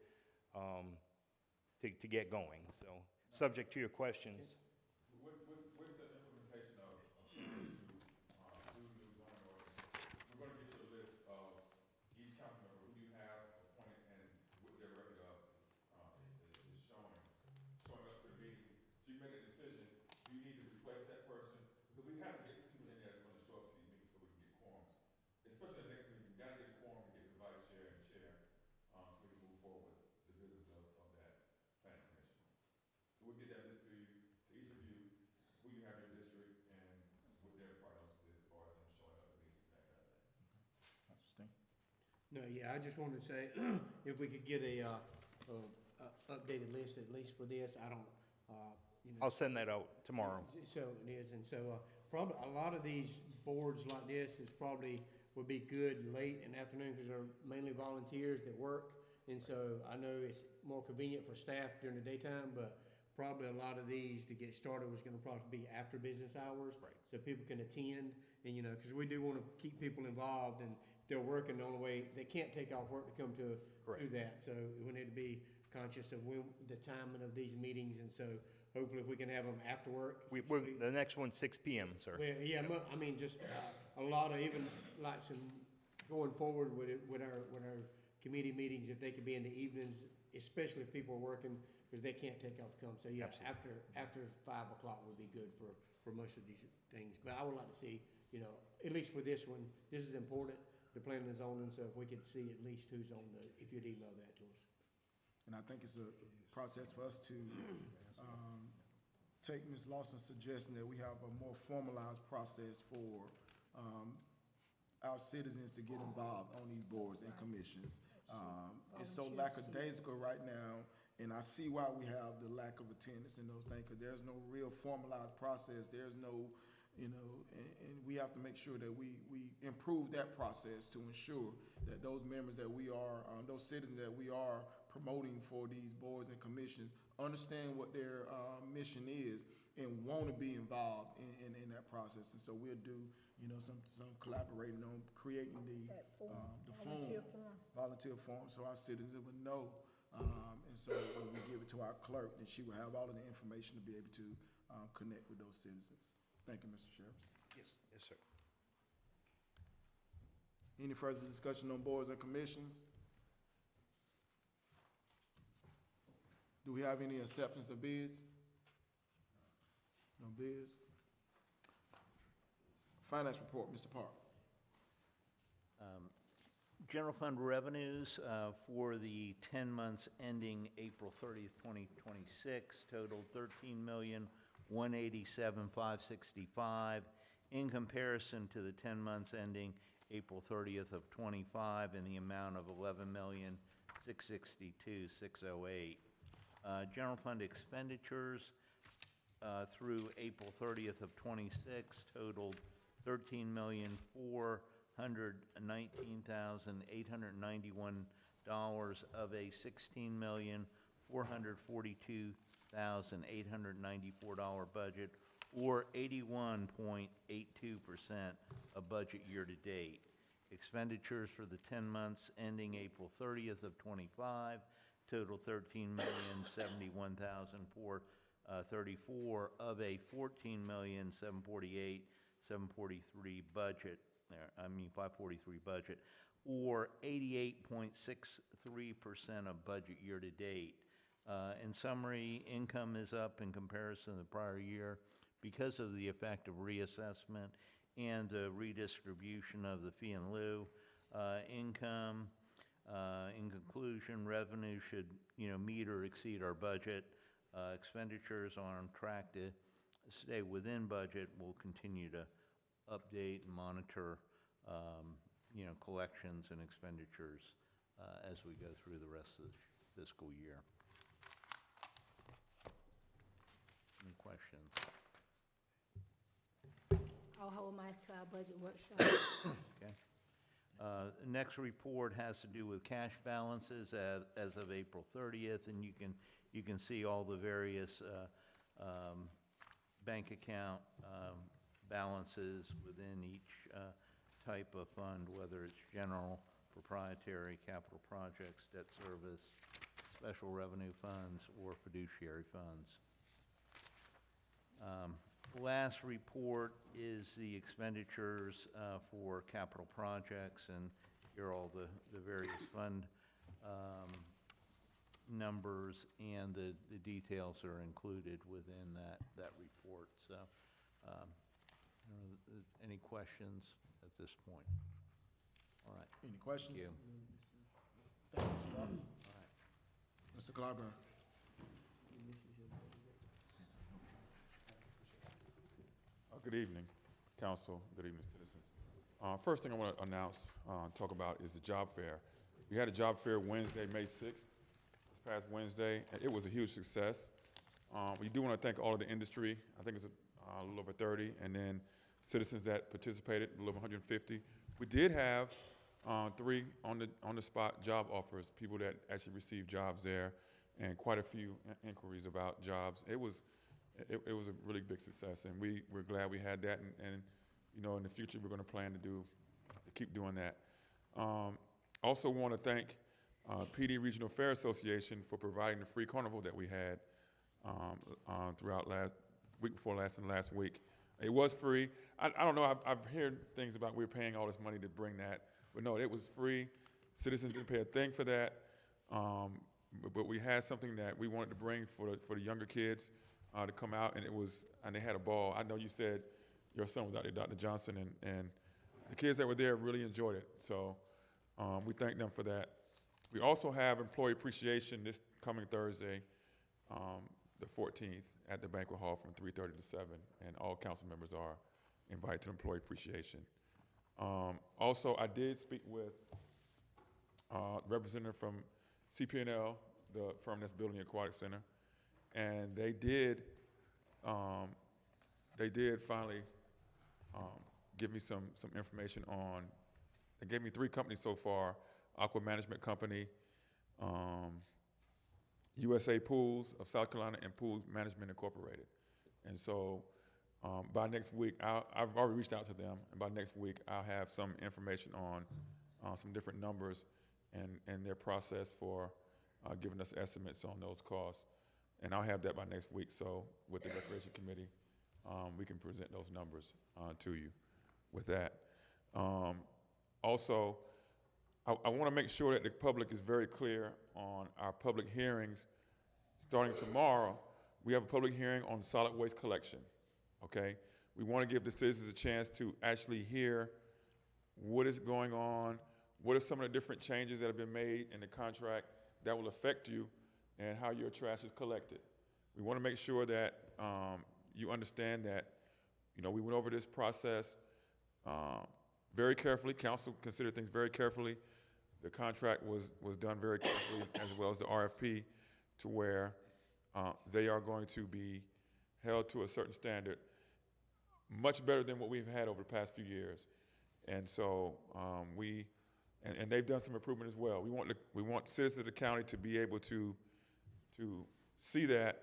to get going. So, subject to your questions. With the implementation of new zoning ordinance, we're going to get you a list of each council member who you have appointed and what their record is showing up to the meetings. So you make a decision, do you need to replace that person? Because we have to get people in there that's going to show up to these meetings so we can get quorums. Especially the next meeting, you got to get a quorum to get the vice chair and chair, so we can move forward with the business of that planning commission. So we'll get that list to each of you, who you have in your district, and what their prognosis is as far as them showing up at meetings and that kind of thing. No, yeah, I just wanted to say, if we could get a updated list at least for this, I don't, I'll send that out tomorrow. So it is, and so, probably a lot of these boards like this is probably would be good late in the afternoon, because they're mainly volunteers that work. And so I know it's more convenient for staff during the daytime, but probably a lot of these to get started was gonna probably be after business hours. Right. So people can attend, and because we do wanna keep people involved, and if they're working, the only way, they can't take off work to come to that. So we need to be conscious of the timing of these meetings, and so hopefully if we can have them after work. The next one's 6 p.m., sir. Well, yeah, I mean, just a lot of, even like some, going forward with our committee meetings, if they could be in the evenings, especially if people are working, because they can't take off to come. So yeah, after 5 o'clock would be good for most of these things. But I would like to see, at least for this one, this is important, the planning and zoning, so if we could see at least who's on if you'd email that to us. And I think it's a process for us to take Ms. Lawson's suggestion that we have a more formalized process for our citizens to get involved on these boards and commissions. It's so lackadaisical right now, and I see why we have the lack of attendance and those things, because there's no real formalized process. There's no, and we have to make sure that we improve that process to ensure that those members that we are, those citizens that we are promoting for these boards and commissions understand what their mission is and want to be involved in that process. And so we'll do, some collaborating on creating the volunteer form, so our citizens would know. And so when we give it to our clerk, then she will have all of the information to be able to connect with those citizens. Thank you, Mr. Sheriff. Yes, sir. Any further discussion on boards and commissions? Do we have any acceptance of bids? No bids? Finance report, Mr. Park. General fund revenues for the 10 months ending April 30th, 2026 totaled $13,187,565 in comparison to the 10 months ending April 30th of 25 in the amount of $11,662,608. General fund expenditures through April 30th of 26 totaled $13,419,891 of a $16,487,565 $442,894 budget, or 81.82% of budget year-to-date. Expenditures for the 10 months ending April 30th of '25 total $13,071,434 of a $14,748,743 budget. 543 budget, or 88.63% of budget year-to-date. In summary, income is up in comparison to the prior year because of the effect of reassessment and the redistribution of the fee in lieu. Income, in conclusion, revenue should, meet or exceed our budget. Expenditures are on track to stay within budget. We'll continue to update and monitor, collections and expenditures as we go through the rest of the fiscal year. Any questions? I'll hold my to our budget workshop. Okay. Next report has to do with cash balances as of April 30th, and you can see all the various bank account balances within each type of fund, whether it's general, proprietary, capital projects, debt service, special revenue funds, or fiduciary funds. Last report is the expenditures for capital projects, and here are all the various fund numbers, and the details are included within that report. So, any questions at this point? All right. Any questions? Thank you. Thank you, Mr. Barton. Mr. Clyburn. Good evening, council. Good evening, citizens. First thing I want to announce, talk about is the job fair. We had a job fair Wednesday, May 6th, this past Wednesday, and it was a huge success. We do want to thank all of the industry. I think it's a little over 30, and then citizens that participated, a little over 150. We did have 3 on-the-spot job offers, people that actually received jobs there, and quite a few inquiries about jobs. It was a really big success, and we're glad we had that, and in the future we're going to plan to keep doing that. Also want to thank PD Regional Fair Association for providing the free carnival that we had throughout week before last and last week. It was free. I don't know, I've heard things about we're paying all this money to bring that, but no, it was free. Citizens didn't pay a thing for that, but we had something that we wanted to bring for the younger kids to come out, and they had a ball. I know you said your son was out there, Dr. Johnson, and the kids that were there really enjoyed it. So we thank them for that. We also have employee appreciation this coming Thursday, the 14th, at the banquet hall from 3:30 to 7, and all council members are invited to employee appreciation. Also, I did speak with a representative from CP&L, the firm that's building the aquatic center, and they did finally give me some information on. They gave me 3 companies so far: Aqua Management Company, USA Pools of South Carolina, and Pool Management Incorporated. And so by next week, I've already reached out to them, and by next week I'll have some information on some different numbers and their process for giving us estimates on those costs. And I'll have that by next week, so with the Recreation Committee, we can present those numbers to you with that. Also, I want to make sure that the public is very clear on our public hearings. Starting tomorrow, we have a public hearing on solid waste collection, okay? We want to give the citizens a chance to actually hear what is going on, what are some of the different changes that have been made in the contract that will affect you, and how your trash is collected. We want to make sure that you understand that, we went over this process very carefully. Council considered things very carefully. The contract was done very carefully, as well as the RFP, to where they are going to be held to a certain standard, much better than what we've had over the past few years. And so and they've done some improvement as well. We want citizens of the county to be able to to see that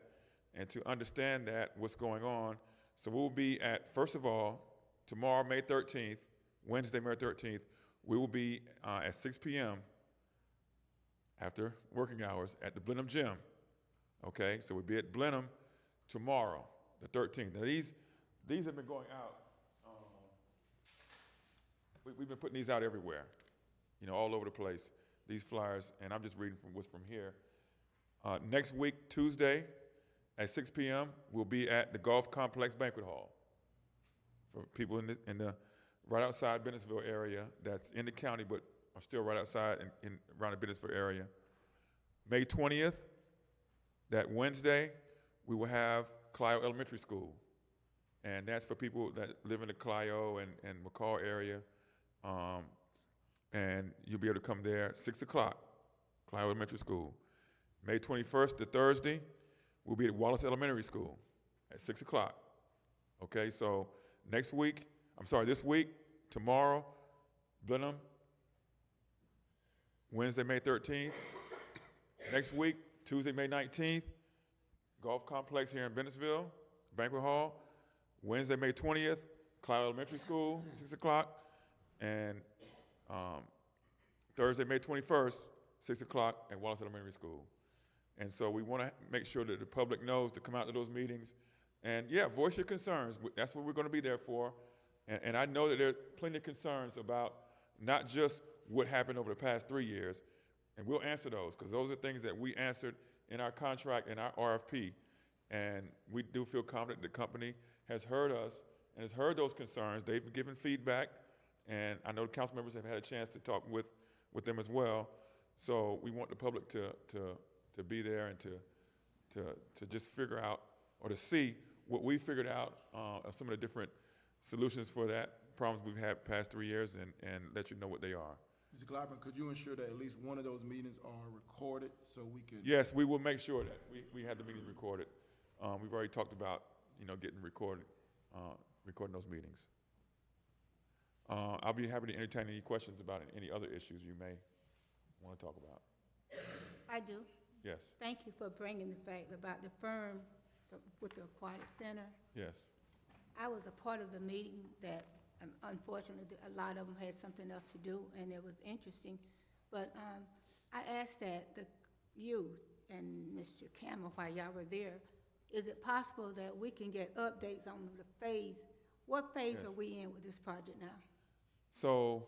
and to understand that, what's going on. So we'll be at, first of all, tomorrow, May 13th, Wednesday, May 13th, we will be at 6 p.m. after working hours at the Blenheim Gym. Okay, so we'll be at Blenheim tomorrow, the 13th. Now these have been going out. We've been putting these out everywhere, you know, all over the place, these flyers, and I'm just reading from what's from here. Next week, Tuesday, at 6 p.m., we'll be at the Golf Complex Banquet Hall for people in the right outside Bennettsville area that's in the county but are still right outside around the Bennettsville area. May 20th, that Wednesday, we will have Clio Elementary School. And that's for people that live in the Clio and McCall area. And you'll be able to come there at 6 o'clock, Clio Elementary School. May 21st, the Thursday, we'll be at Wallace Elementary School at 6 o'clock. Okay, so this week, tomorrow, Blenheim, Wednesday, May 13th. Next week, Tuesday, May 19th, Golf Complex here in Bennettsville, Banquet Hall. Wednesday, May 20th, Clio Elementary School, 6 o'clock. And Thursday, May 21st, 6 o'clock at Wallace Elementary School. And so we want to make sure that the public knows to come out to those meetings. And yeah, voice your concerns. That's what we're going to be there for. And I know that there are plenty of concerns about not just what happened over the past 3 years, and we'll answer those, because those are things that we answered in our contract and our RFP. And we do feel confident the company has heard us and has heard those concerns. They've been given feedback, and I know the council members have had a chance to talk with them as well. So we want the public to be there and to just figure out, or to see what we figured out of some of the different solutions for that problems we've had past 3 years, and let you know what they are. Mr. Gladman, could you ensure that at least one of those meetings are recorded so we can? Yes, we will make sure that we have the meetings recorded. We've already talked about, getting recording those meetings. I'll be happy to entertain any questions about any other issues you may want to talk about. I do. Yes. Thank you for bringing the fact about the firm with the aquatic center. Yes. I was a part of the meeting that, unfortunately, a lot of them had something else to do, and it was interesting. But I asked that you and Mr. Campbell, while y'all were there, is it possible that we can get updates on the phase? What phase Yes. are we in with this project now? So,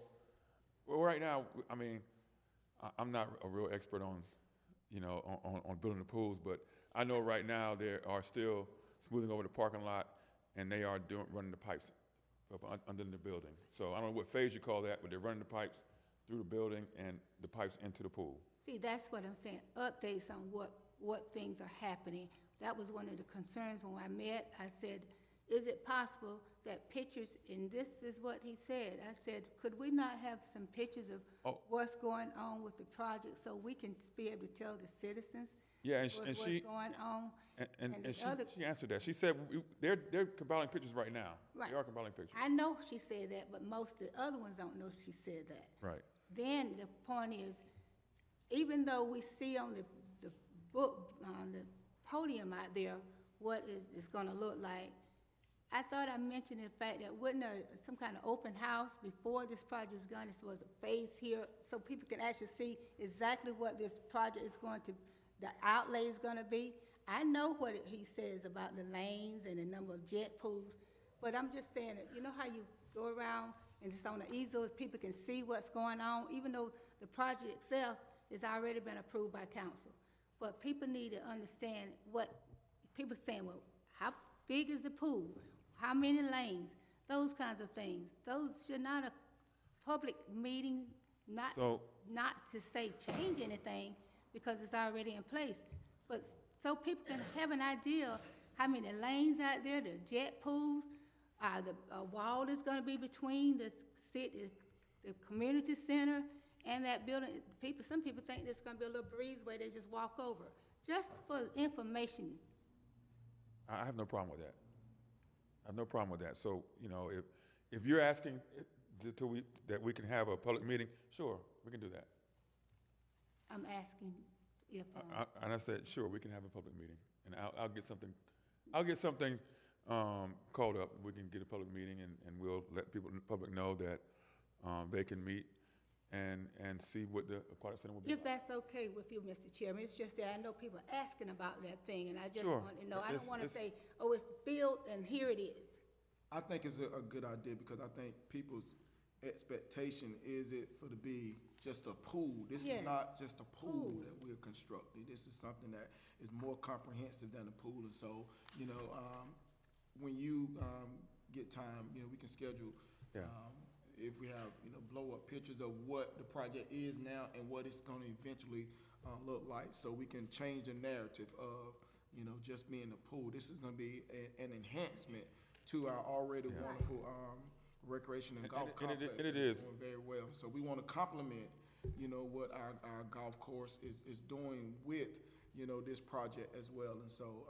well, right now, I mean, I'm not a real expert on, on building the pools, but I know right now they are still smoothing over the parking lot, and they are running the pipes up under the building. So I don't know what phase you call that, but they're running the pipes through the building and the pipes into the pool. See, that's what I'm saying, updates on what things are happening. That was one of the concerns when I met. I said, is it possible that pictures, and this is what he said, I said, could we not have some pictures of what's going on with the project so we can be able to tell the citizens what's going on? And she answered that. She said, they're compiling pictures right now. Right. They are compiling pictures. I know she said that, but most of the other ones don't know she said that. Right. Then the point is, even though we see on the book, on the podium out there, what it's gonna look like, I thought I mentioned the fact that wouldn't some kind of open house before this project is done, this was a phase here, so people can actually see exactly what this project is going to, the outlay is gonna be. I know what he says about the lanes and the number of jet pools, but I'm just saying that, you know how you go around and it's on the easel, people can see what's going on, even though the project itself has already been approved by council. But people need to understand what, people saying, well, how big is the pool? How many lanes? Those kinds of things. Those should not, a public meeting, not to say change anything because it's already in place. But so people can have an idea how many lanes out there, the jet pools, the wall is gonna be between the city, the community center and that building. Some people think there's gonna be a little breezeway they just walk over. Just for information. I have no problem with that. I have no problem with that. So, if you're asking that we can have a public meeting, sure, we can do that. I'm asking, if, And I said, sure, we can have a public meeting, and I'll get something called up. We can get a public meeting, and we'll let people, public know that they can meet and see what the aquatic center will be. if that's okay with you, Mr. Chairman. It's just that I know people are asking about that thing, and I just Sure. want to know. I It's- don't want to it's- say, oh, it's built and here it is. I think it's a good idea, because I think people's expectation is it for to be just a pool. This Yes. is not just a pool Pool. that we're constructing. This is something that is more comprehensive than a pool. And so, you know, when you get time, you know, we can schedule, Yeah. if we have, you know, blow-up pictures of what the project is now and what it's gonna eventually look like, so we can change the narrative of, you know, just being a pool. This is gonna be an enhancement to our already Yeah. wonderful recreation and golf and complex. it that's is. doing very well. So we wanna complement, you know, what our golf course is doing with, you know, this project as well. And so,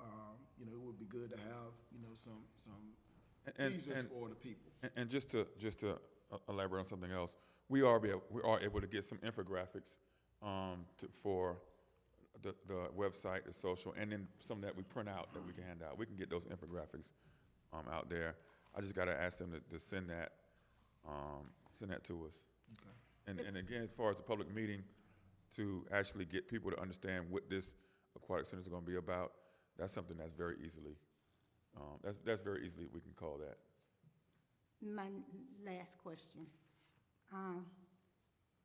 you know, it would be good to have, you know, some teasers for the people. And just to elaborate on something else, we are able to get some infographics for the website, the social, and then some that we print out that we can hand out. We can get those infographics out there. I just got to ask them to send that to us. Okay. And again, as far as the public meeting, to actually get people to understand what this aquatic center is going to be about, that's something that's very easily, that's very easily, we can call that. My last question.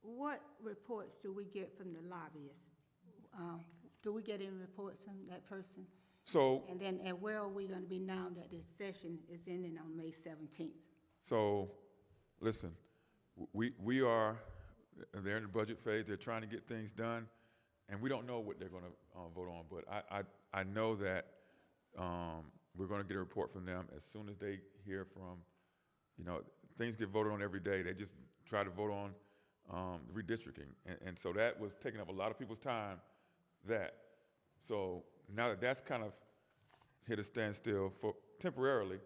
What reports do we get from the lobbyists? Do we get any reports from that person? So, And then, and where are we gonna be now that the session is ending on May 17th? so, listen, we are, they're in the budget phase, they're trying to get things done, and we don't know what they're gonna vote on, but I know that we're gonna get a report from them as soon as they hear from, you know, things get voted on every day. They just try to vote on redistricting, and so that was taking up a lot of people's time, so now that that's kind of hit a standstill for temporarily,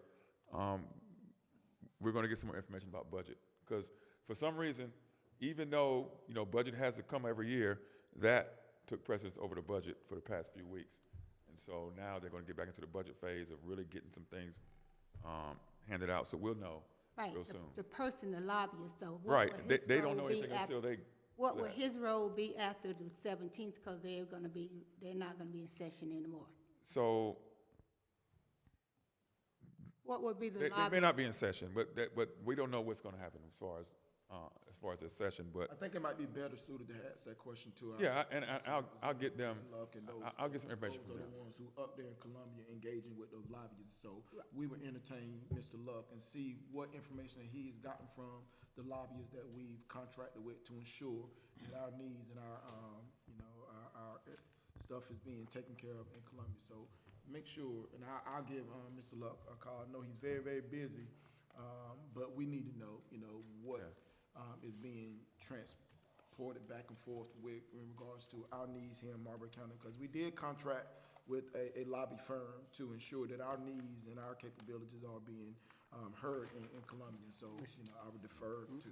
we're going to get some more information about budget, because for some reason, even though, you know, budget has to come every year, that took precedence over the budget for the past few weeks. And so now they're going to get back into the budget phase of really getting some things handed out, so we'll know Right, real soon. the person, the lobbyist, so what Right, would his they don't role know be anything after- until they. What would that. his role be after the 17th, because they're not gonna be in session anymore? So What would be the they may lobbyist? not be in session, but we don't know what's going to happen as far as this session, but I think it might be better suited to ask that question to our. yeah, and I'll get them, Mr. Luck and those- I'll get some information Those from are them. the ones who up there in Columbia engaging with those lobbyists. So we will entertain Mr. Luck and see what information that he has gotten from the lobbyists that we've contracted with to ensure that our needs and our, you know, our stuff is being taken care of in Columbia. So make sure, and I'll give Mr. Luck a call. I know he's very, very busy, but we need to know, you know, what is being transported back and forth with in regards to our needs here in Marlboro County, because we did contract with a lobby firm to ensure that our needs and our capabilities are being heard in Columbia. So, you know, I would defer to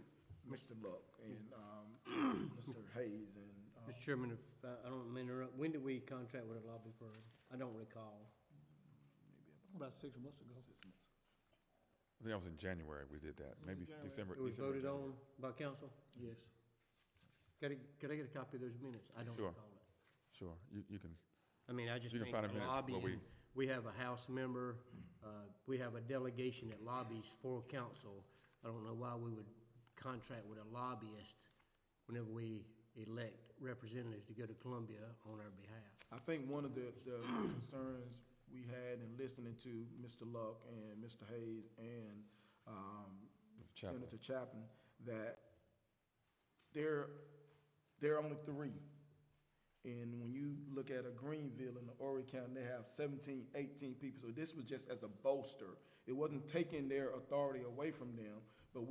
Mr. Luck and Mr. Hayes and. Mr. Chairman, if I don't mean to interrupt, when did we contract with a lobby firm? I don't recall. About 6 months ago. I think that was in January we did that, maybe December. It was December, voted January. on by council? Yes. Could I get a copy of those minutes? I don't Sure. recall it. Sure, you can, I mean, I just You can think find the minutes where lobbying, we have a House member, we have a delegation that lobbies for council. I don't know why we would contract with a lobbyist whenever we elect representatives to go to Columbia on our behalf. I think one of the concerns we had in listening to Mr. Luck and Mr. Hayes and Chapman. Senator Chapman, that there are only 3. And when you look at a Greenville in the Horry County, they have 17, 18 people. So this was just as a bolster. It wasn't taking their authority away from them, but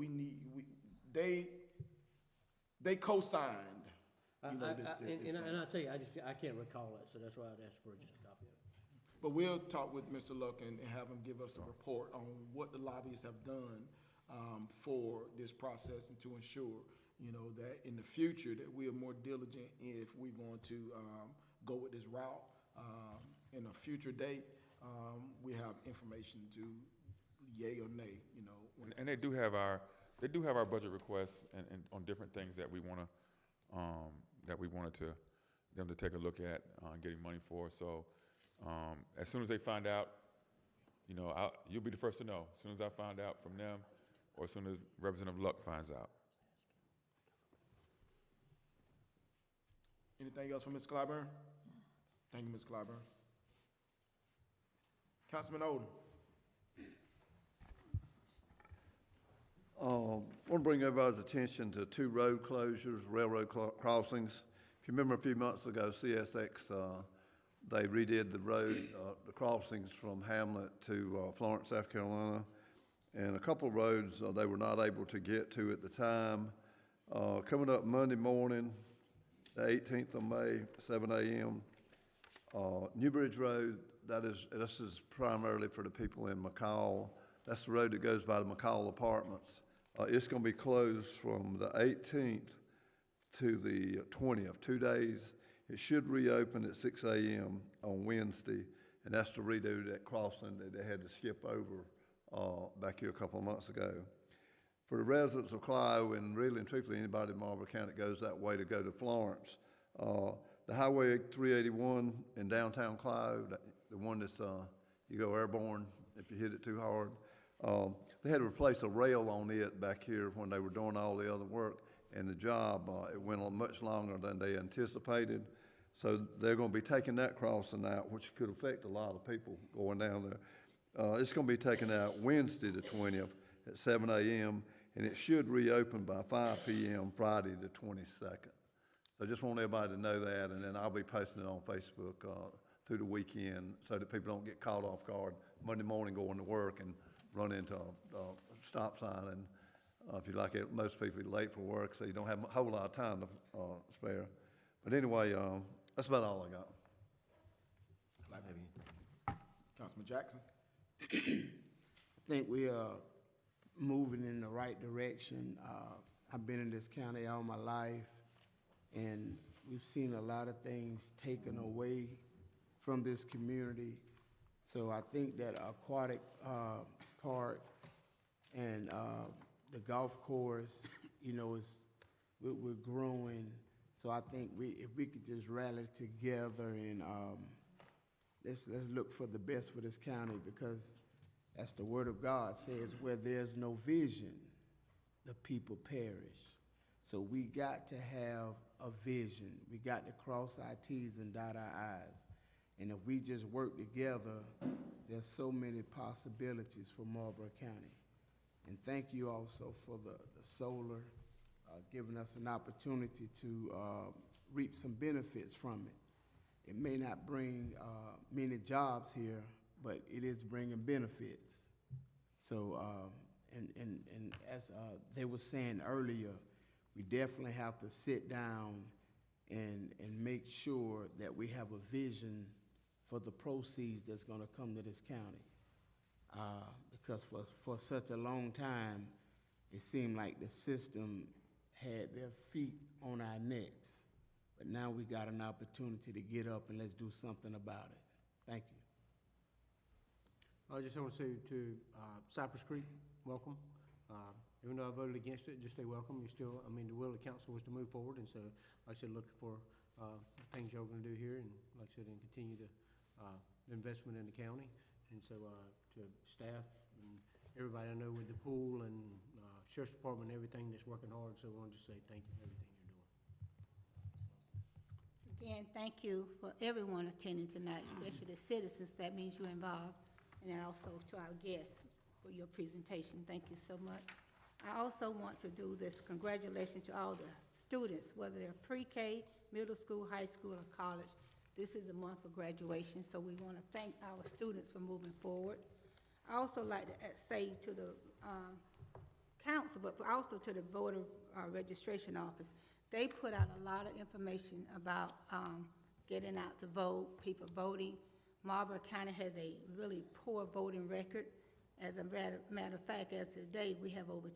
they co-signed, you know, this And thing. I tell you, I can't recall it, so that's why I'd ask for just a copy of it. But we'll talk with Mr. Luck and have him give us a report on what the lobbyists have done for this process, and to ensure, you know, that in the future that we are more diligent if we're going to go with this route. In a future date, we have information to yay or nay, you know. And they do have our budget requests and on different things that we wanted them to take a look at, getting money for. So, as soon as they find out, you know, you'll be the first to know. As soon as I find out from them, or as soon as Representative Luck finds out. Anything else from Ms. Clyburn? Thank you, Ms. Clyburn. Councilman Odom. I want to bring everybody's attention to 2 road closures, railroad crossings. If you remember a few months ago, CSX, they redid the road, the crossings from Hamlet to Florence, South Carolina. And a couple of roads they were not able to get to at the time. Coming up Monday morning, the 18th of May, 7 a.m., New Bridge Road, this is primarily for the people in McCall. That's the road that goes by the McCall Apartments. It's going to be closed from the 18th to the 20th, 2 days. It should reopen at 6 a.m. on Wednesday, and that's to redo that crossing that they had to skip over back here a couple of months ago. For the residents of Clio, and really and truthfully anybody in Marlboro County that goes that way to go to Florence, the Highway 381 in downtown Clio, the one that's you go airborne if you hit it too hard, they had to replace a rail on it back here when they were doing all the other work, and the job, it went on much longer than they anticipated. So they're going to be taking that crossing out, which could affect a lot of people going down there. It's going to be taken out Wednesday the 20th at 7 a.m., and it should reopen by 5 p.m. Friday the 22nd. So I just want everybody to know that, and then I'll be posting it on Facebook through the weekend so that people don't get caught off guard Monday morning going to work and run into a stop sign. And if you like it, most people are late for work, so you don't have a whole lot of time to spare. But anyway, that's about all I got. Councilman Jackson. I think we are moving in the right direction. I've been in this county all my life, and we've seen a lot of things taken away from this community. So I think that aquatic park and the golf course, you know, we're growing. So I think if we could just rally together and let's look for the best for this county, because as the word of God says, where there's no vision, the people perish. So we got to have a vision. We got to cross our T's and dot our I's. And if we just work together, there's so many possibilities for Marlboro County. And thank you also for the solar, giving us an opportunity to reap some benefits from it. It may not bring many jobs here, but it is bringing benefits. So, and as they were saying earlier, we definitely have to sit down and make sure that we have a vision for the proceeds that's gonna come to this county. Because for such a long time, it seemed like the system had their feet on our necks. But now we got an opportunity to get up and let's do something about it. Thank you. I just want to say to Cypress Creek, welcome. Even though I voted against it, just say welcome. You're still, I mean, the will of the council was to move forward, and so, like I said, looking for things y'all gonna do here, and like I said, and continue the investment in the county. And so to staff and everybody I know with the pool and Sheriff's Department and everything that's working hard, so I wanted to say thank you for everything you're doing. Again, thank you for everyone attending tonight, especially the citizens. That means you're involved. And then also to our guests for your presentation. Thank you so much. I also want to do this congratulations to all the students, whether they're pre-K, middle school, high school, or college. This is a month of graduation, so we want to thank our students for moving forward. I also like to say to the council, but also to the voter registration office, they put out a lot of information about getting out to vote, people voting. Marlboro County has a really poor voting record. As a matter of fact, as of today, we have over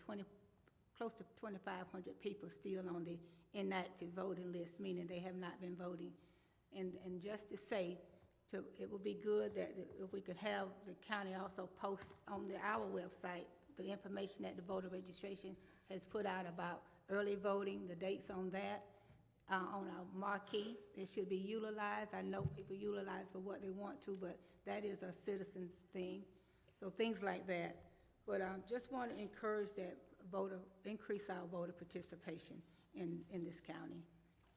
close to 2,500 people still on the inactive voting list, meaning they have not been voting. And just to say, it would be good that if we could have the county also post on our website the information that the voter registration has put out about early voting, the dates on that, on our marquee. It should be utilized. I know people utilize for what they want to, but that is a citizen's thing. So things like that. But I just want to encourage that increase our voter participation in this county.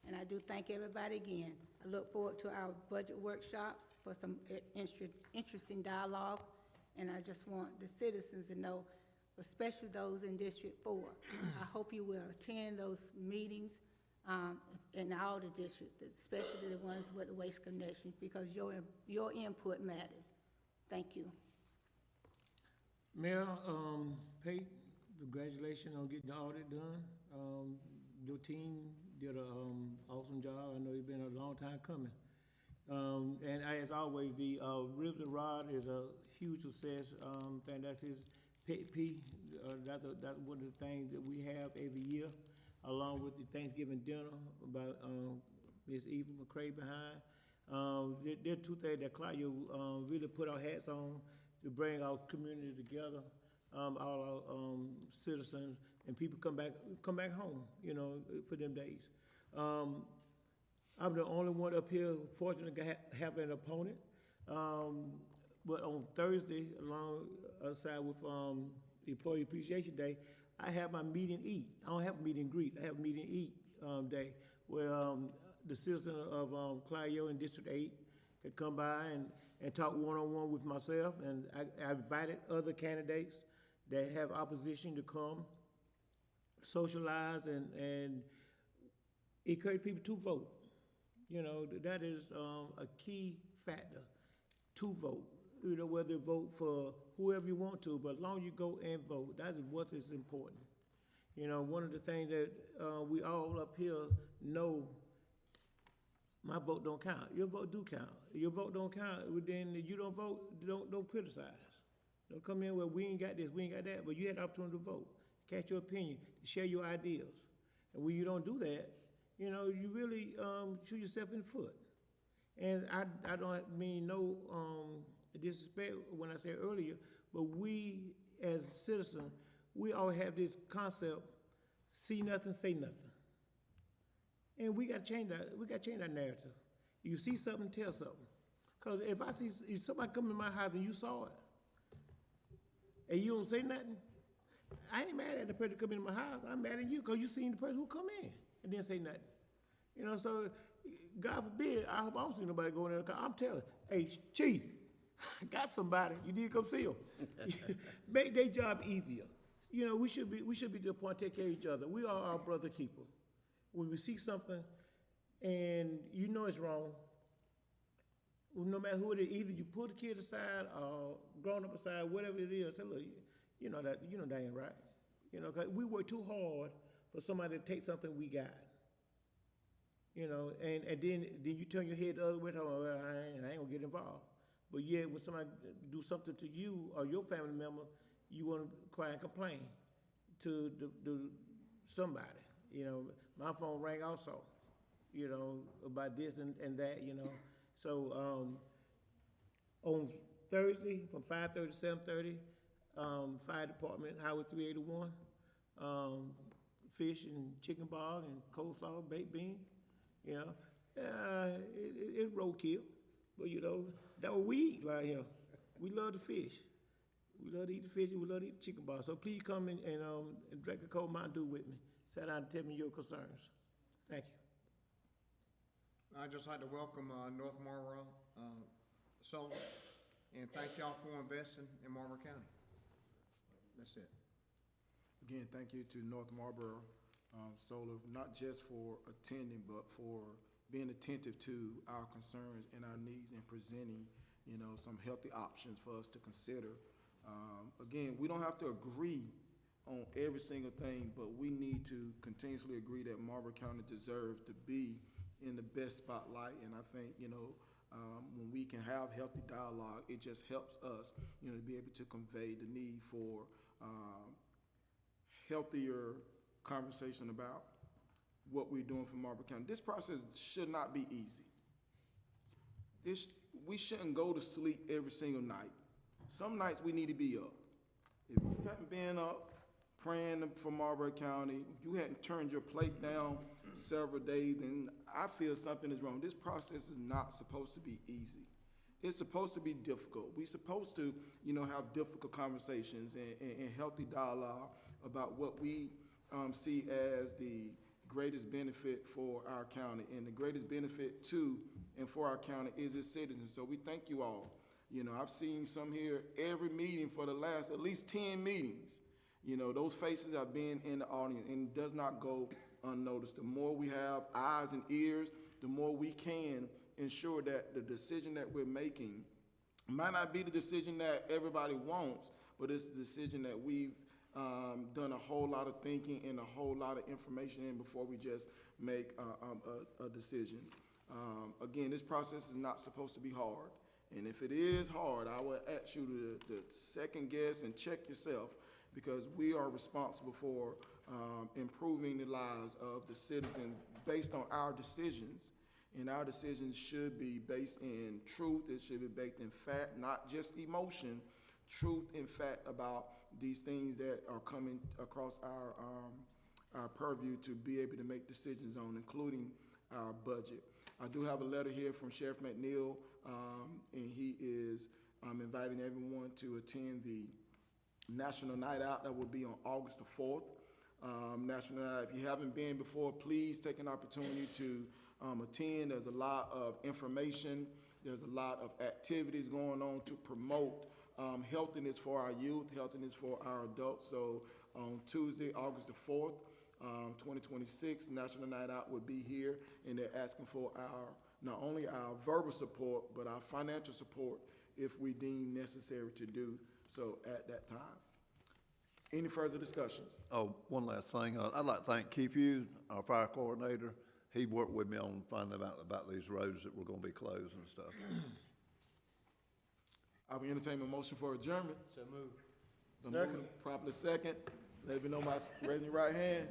And I do thank everybody again. I look forward to our budget workshops for some interesting dialogue. And I just want the citizens to know, especially those in District 4, I hope you will attend those meetings in all the districts, especially the ones with the Waste Connection, because your input matters. Thank you. Mayor, Pate, congratulations on getting the audit done. Your team did an awesome job. I know it's been a long time coming. And as always, the Ribs and Rod is a huge success. I think that's his pet peeve. That's one of the things that we have every year, along with the Thanksgiving dinner about Miss Eva McCray behind. There are two things that Claudia really put our hats on to bring our community together, all our citizens, and people come back home, you know, for them days. I'm the only one up here fortunate to have an opponent. But on Thursday, alongside with Employee Appreciation Day, I have my meet and eat. I don't have a meet and greet. I have a meet and eat day where the citizens of Clio in District 8 could come by and talk one-on-one with myself. And I invited other candidates that have opposition to come, socialize, and encourage people to vote. You know, that is a key factor, to vote. You know, whether you vote for whoever you want to, but as long as you go and vote, that is what is important. You know, one of the things that we all up here know, my vote don't count. Your vote do count. Your vote don't count, then you don't vote, don't criticize. Don't come in, well, we ain't got this, we ain't got that, but you had the opportunity to vote, cast your opinion, share your ideas. And when you don't do that, you know, you really shoot yourself in the foot. And I don't mean no disrespect when I said earlier, but we as citizens, we all have this concept, see nothing, say nothing. And we got to change that. We got to change that narrative. You see something, tell something. Because if somebody come in my house and you saw it, and you don't say nothing, I ain't mad at the person coming in my house. I'm mad at you because you seen the person who come in and didn't say nothing. You know, so God forbid, I hope I don't see nobody going in the car. I'm telling, hey, Chief, got somebody. You need to come see them. Make their job easier. You know, we should be to the point to take care of each other. We are our brother keeper. When we see something and you know it's wrong, no matter who it is, either you pull the kid aside or grown up aside, whatever it is, say, look, you know that ain't right. You know, 'cause we work too hard for somebody to take something we got. You know, and then you turn your head the other way, well, I ain't gonna get involved. But yet, when somebody do something to you or your family member, you want to cry and complain to somebody. You know, my phone rang also, you know, about this and that, you know. So on Thursday from 5:30 to 7:30, Fire Department, Highway 381, fish and chicken bog and coleslaw, baked bean, you know. It's roadkill, but you know, that what we eat right here. We love the fish. We love to eat the fish and we love to eat the chicken bog. So please come and drink a cold Mountain Dew with me. Sit down and tell me your concerns. Thank you. I'd just like to welcome North Marlboro Solar, and thank y'all for investing in Marlboro County. That's it. Again, thank you to North Marlboro Solar, not just for attending, but for being attentive to our concerns and our needs and presenting, you know, some healthy options for us to consider. Again, we don't have to agree on every single thing, but we need to continuously agree that Marlboro County deserves to be in the best spotlight. And I think, you know, when we can have healthy dialogue, it just helps us, you know, to be able to convey the need for healthier conversation about what we're doing for Marlboro County. This process should not be easy. we shouldn't go to sleep every single night. Some nights we need to be up. If you hadn't been up praying for Marlboro County, you hadn't turned your plate down several days, then I feel something is wrong. This process is not supposed to be easy. It's supposed to be difficult. We're supposed to, have difficult conversations and healthy dialogue about what we see as the greatest benefit for our county. And the greatest benefit to and for our county is its citizens. So we thank you all. I've seen some here every meeting for the last at least 10 meetings. Those faces have been in the audience, and it does not go unnoticed. The more we have eyes and ears, the more we can ensure that the decision that we're making might not be the decision that everybody wants, but it's the decision that we've done a whole lot of thinking and a whole lot of information in before we just make a decision. Again, this process is not supposed to be hard. And if it is hard, I would ask you to second guess and check yourself, because we are responsible for improving the lives of the citizens based on our decisions. And our decisions should be based in truth. It should be based in fact, not just emotion. Truth and fact about these things that are coming across our purview to be able to make decisions on, including our budget. I do have a letter here from Sheriff McNeil, and he is inviting everyone to attend the National Night Out that will be on August the 4th. National Night Out, if you haven't been before, please take an opportunity to attend. There's a lot of information. There's a lot of activities going on to promote healthiness for our youth, healthiness for our adults. So on Tuesday, August the 4th, 2026, National Night Out will be here, and they're asking for not only our verbal support, but our financial support if we deem necessary to do so at that time. Any further discussions? Oh, one last thing. I'd like to thank Keith Hughes, our fire coordinator. He worked with me on finding out about these roads that were gonna be closed and stuff. I will entertain a motion for adjournment. So moved. Second. Properly second. Let me know by raising your right hand.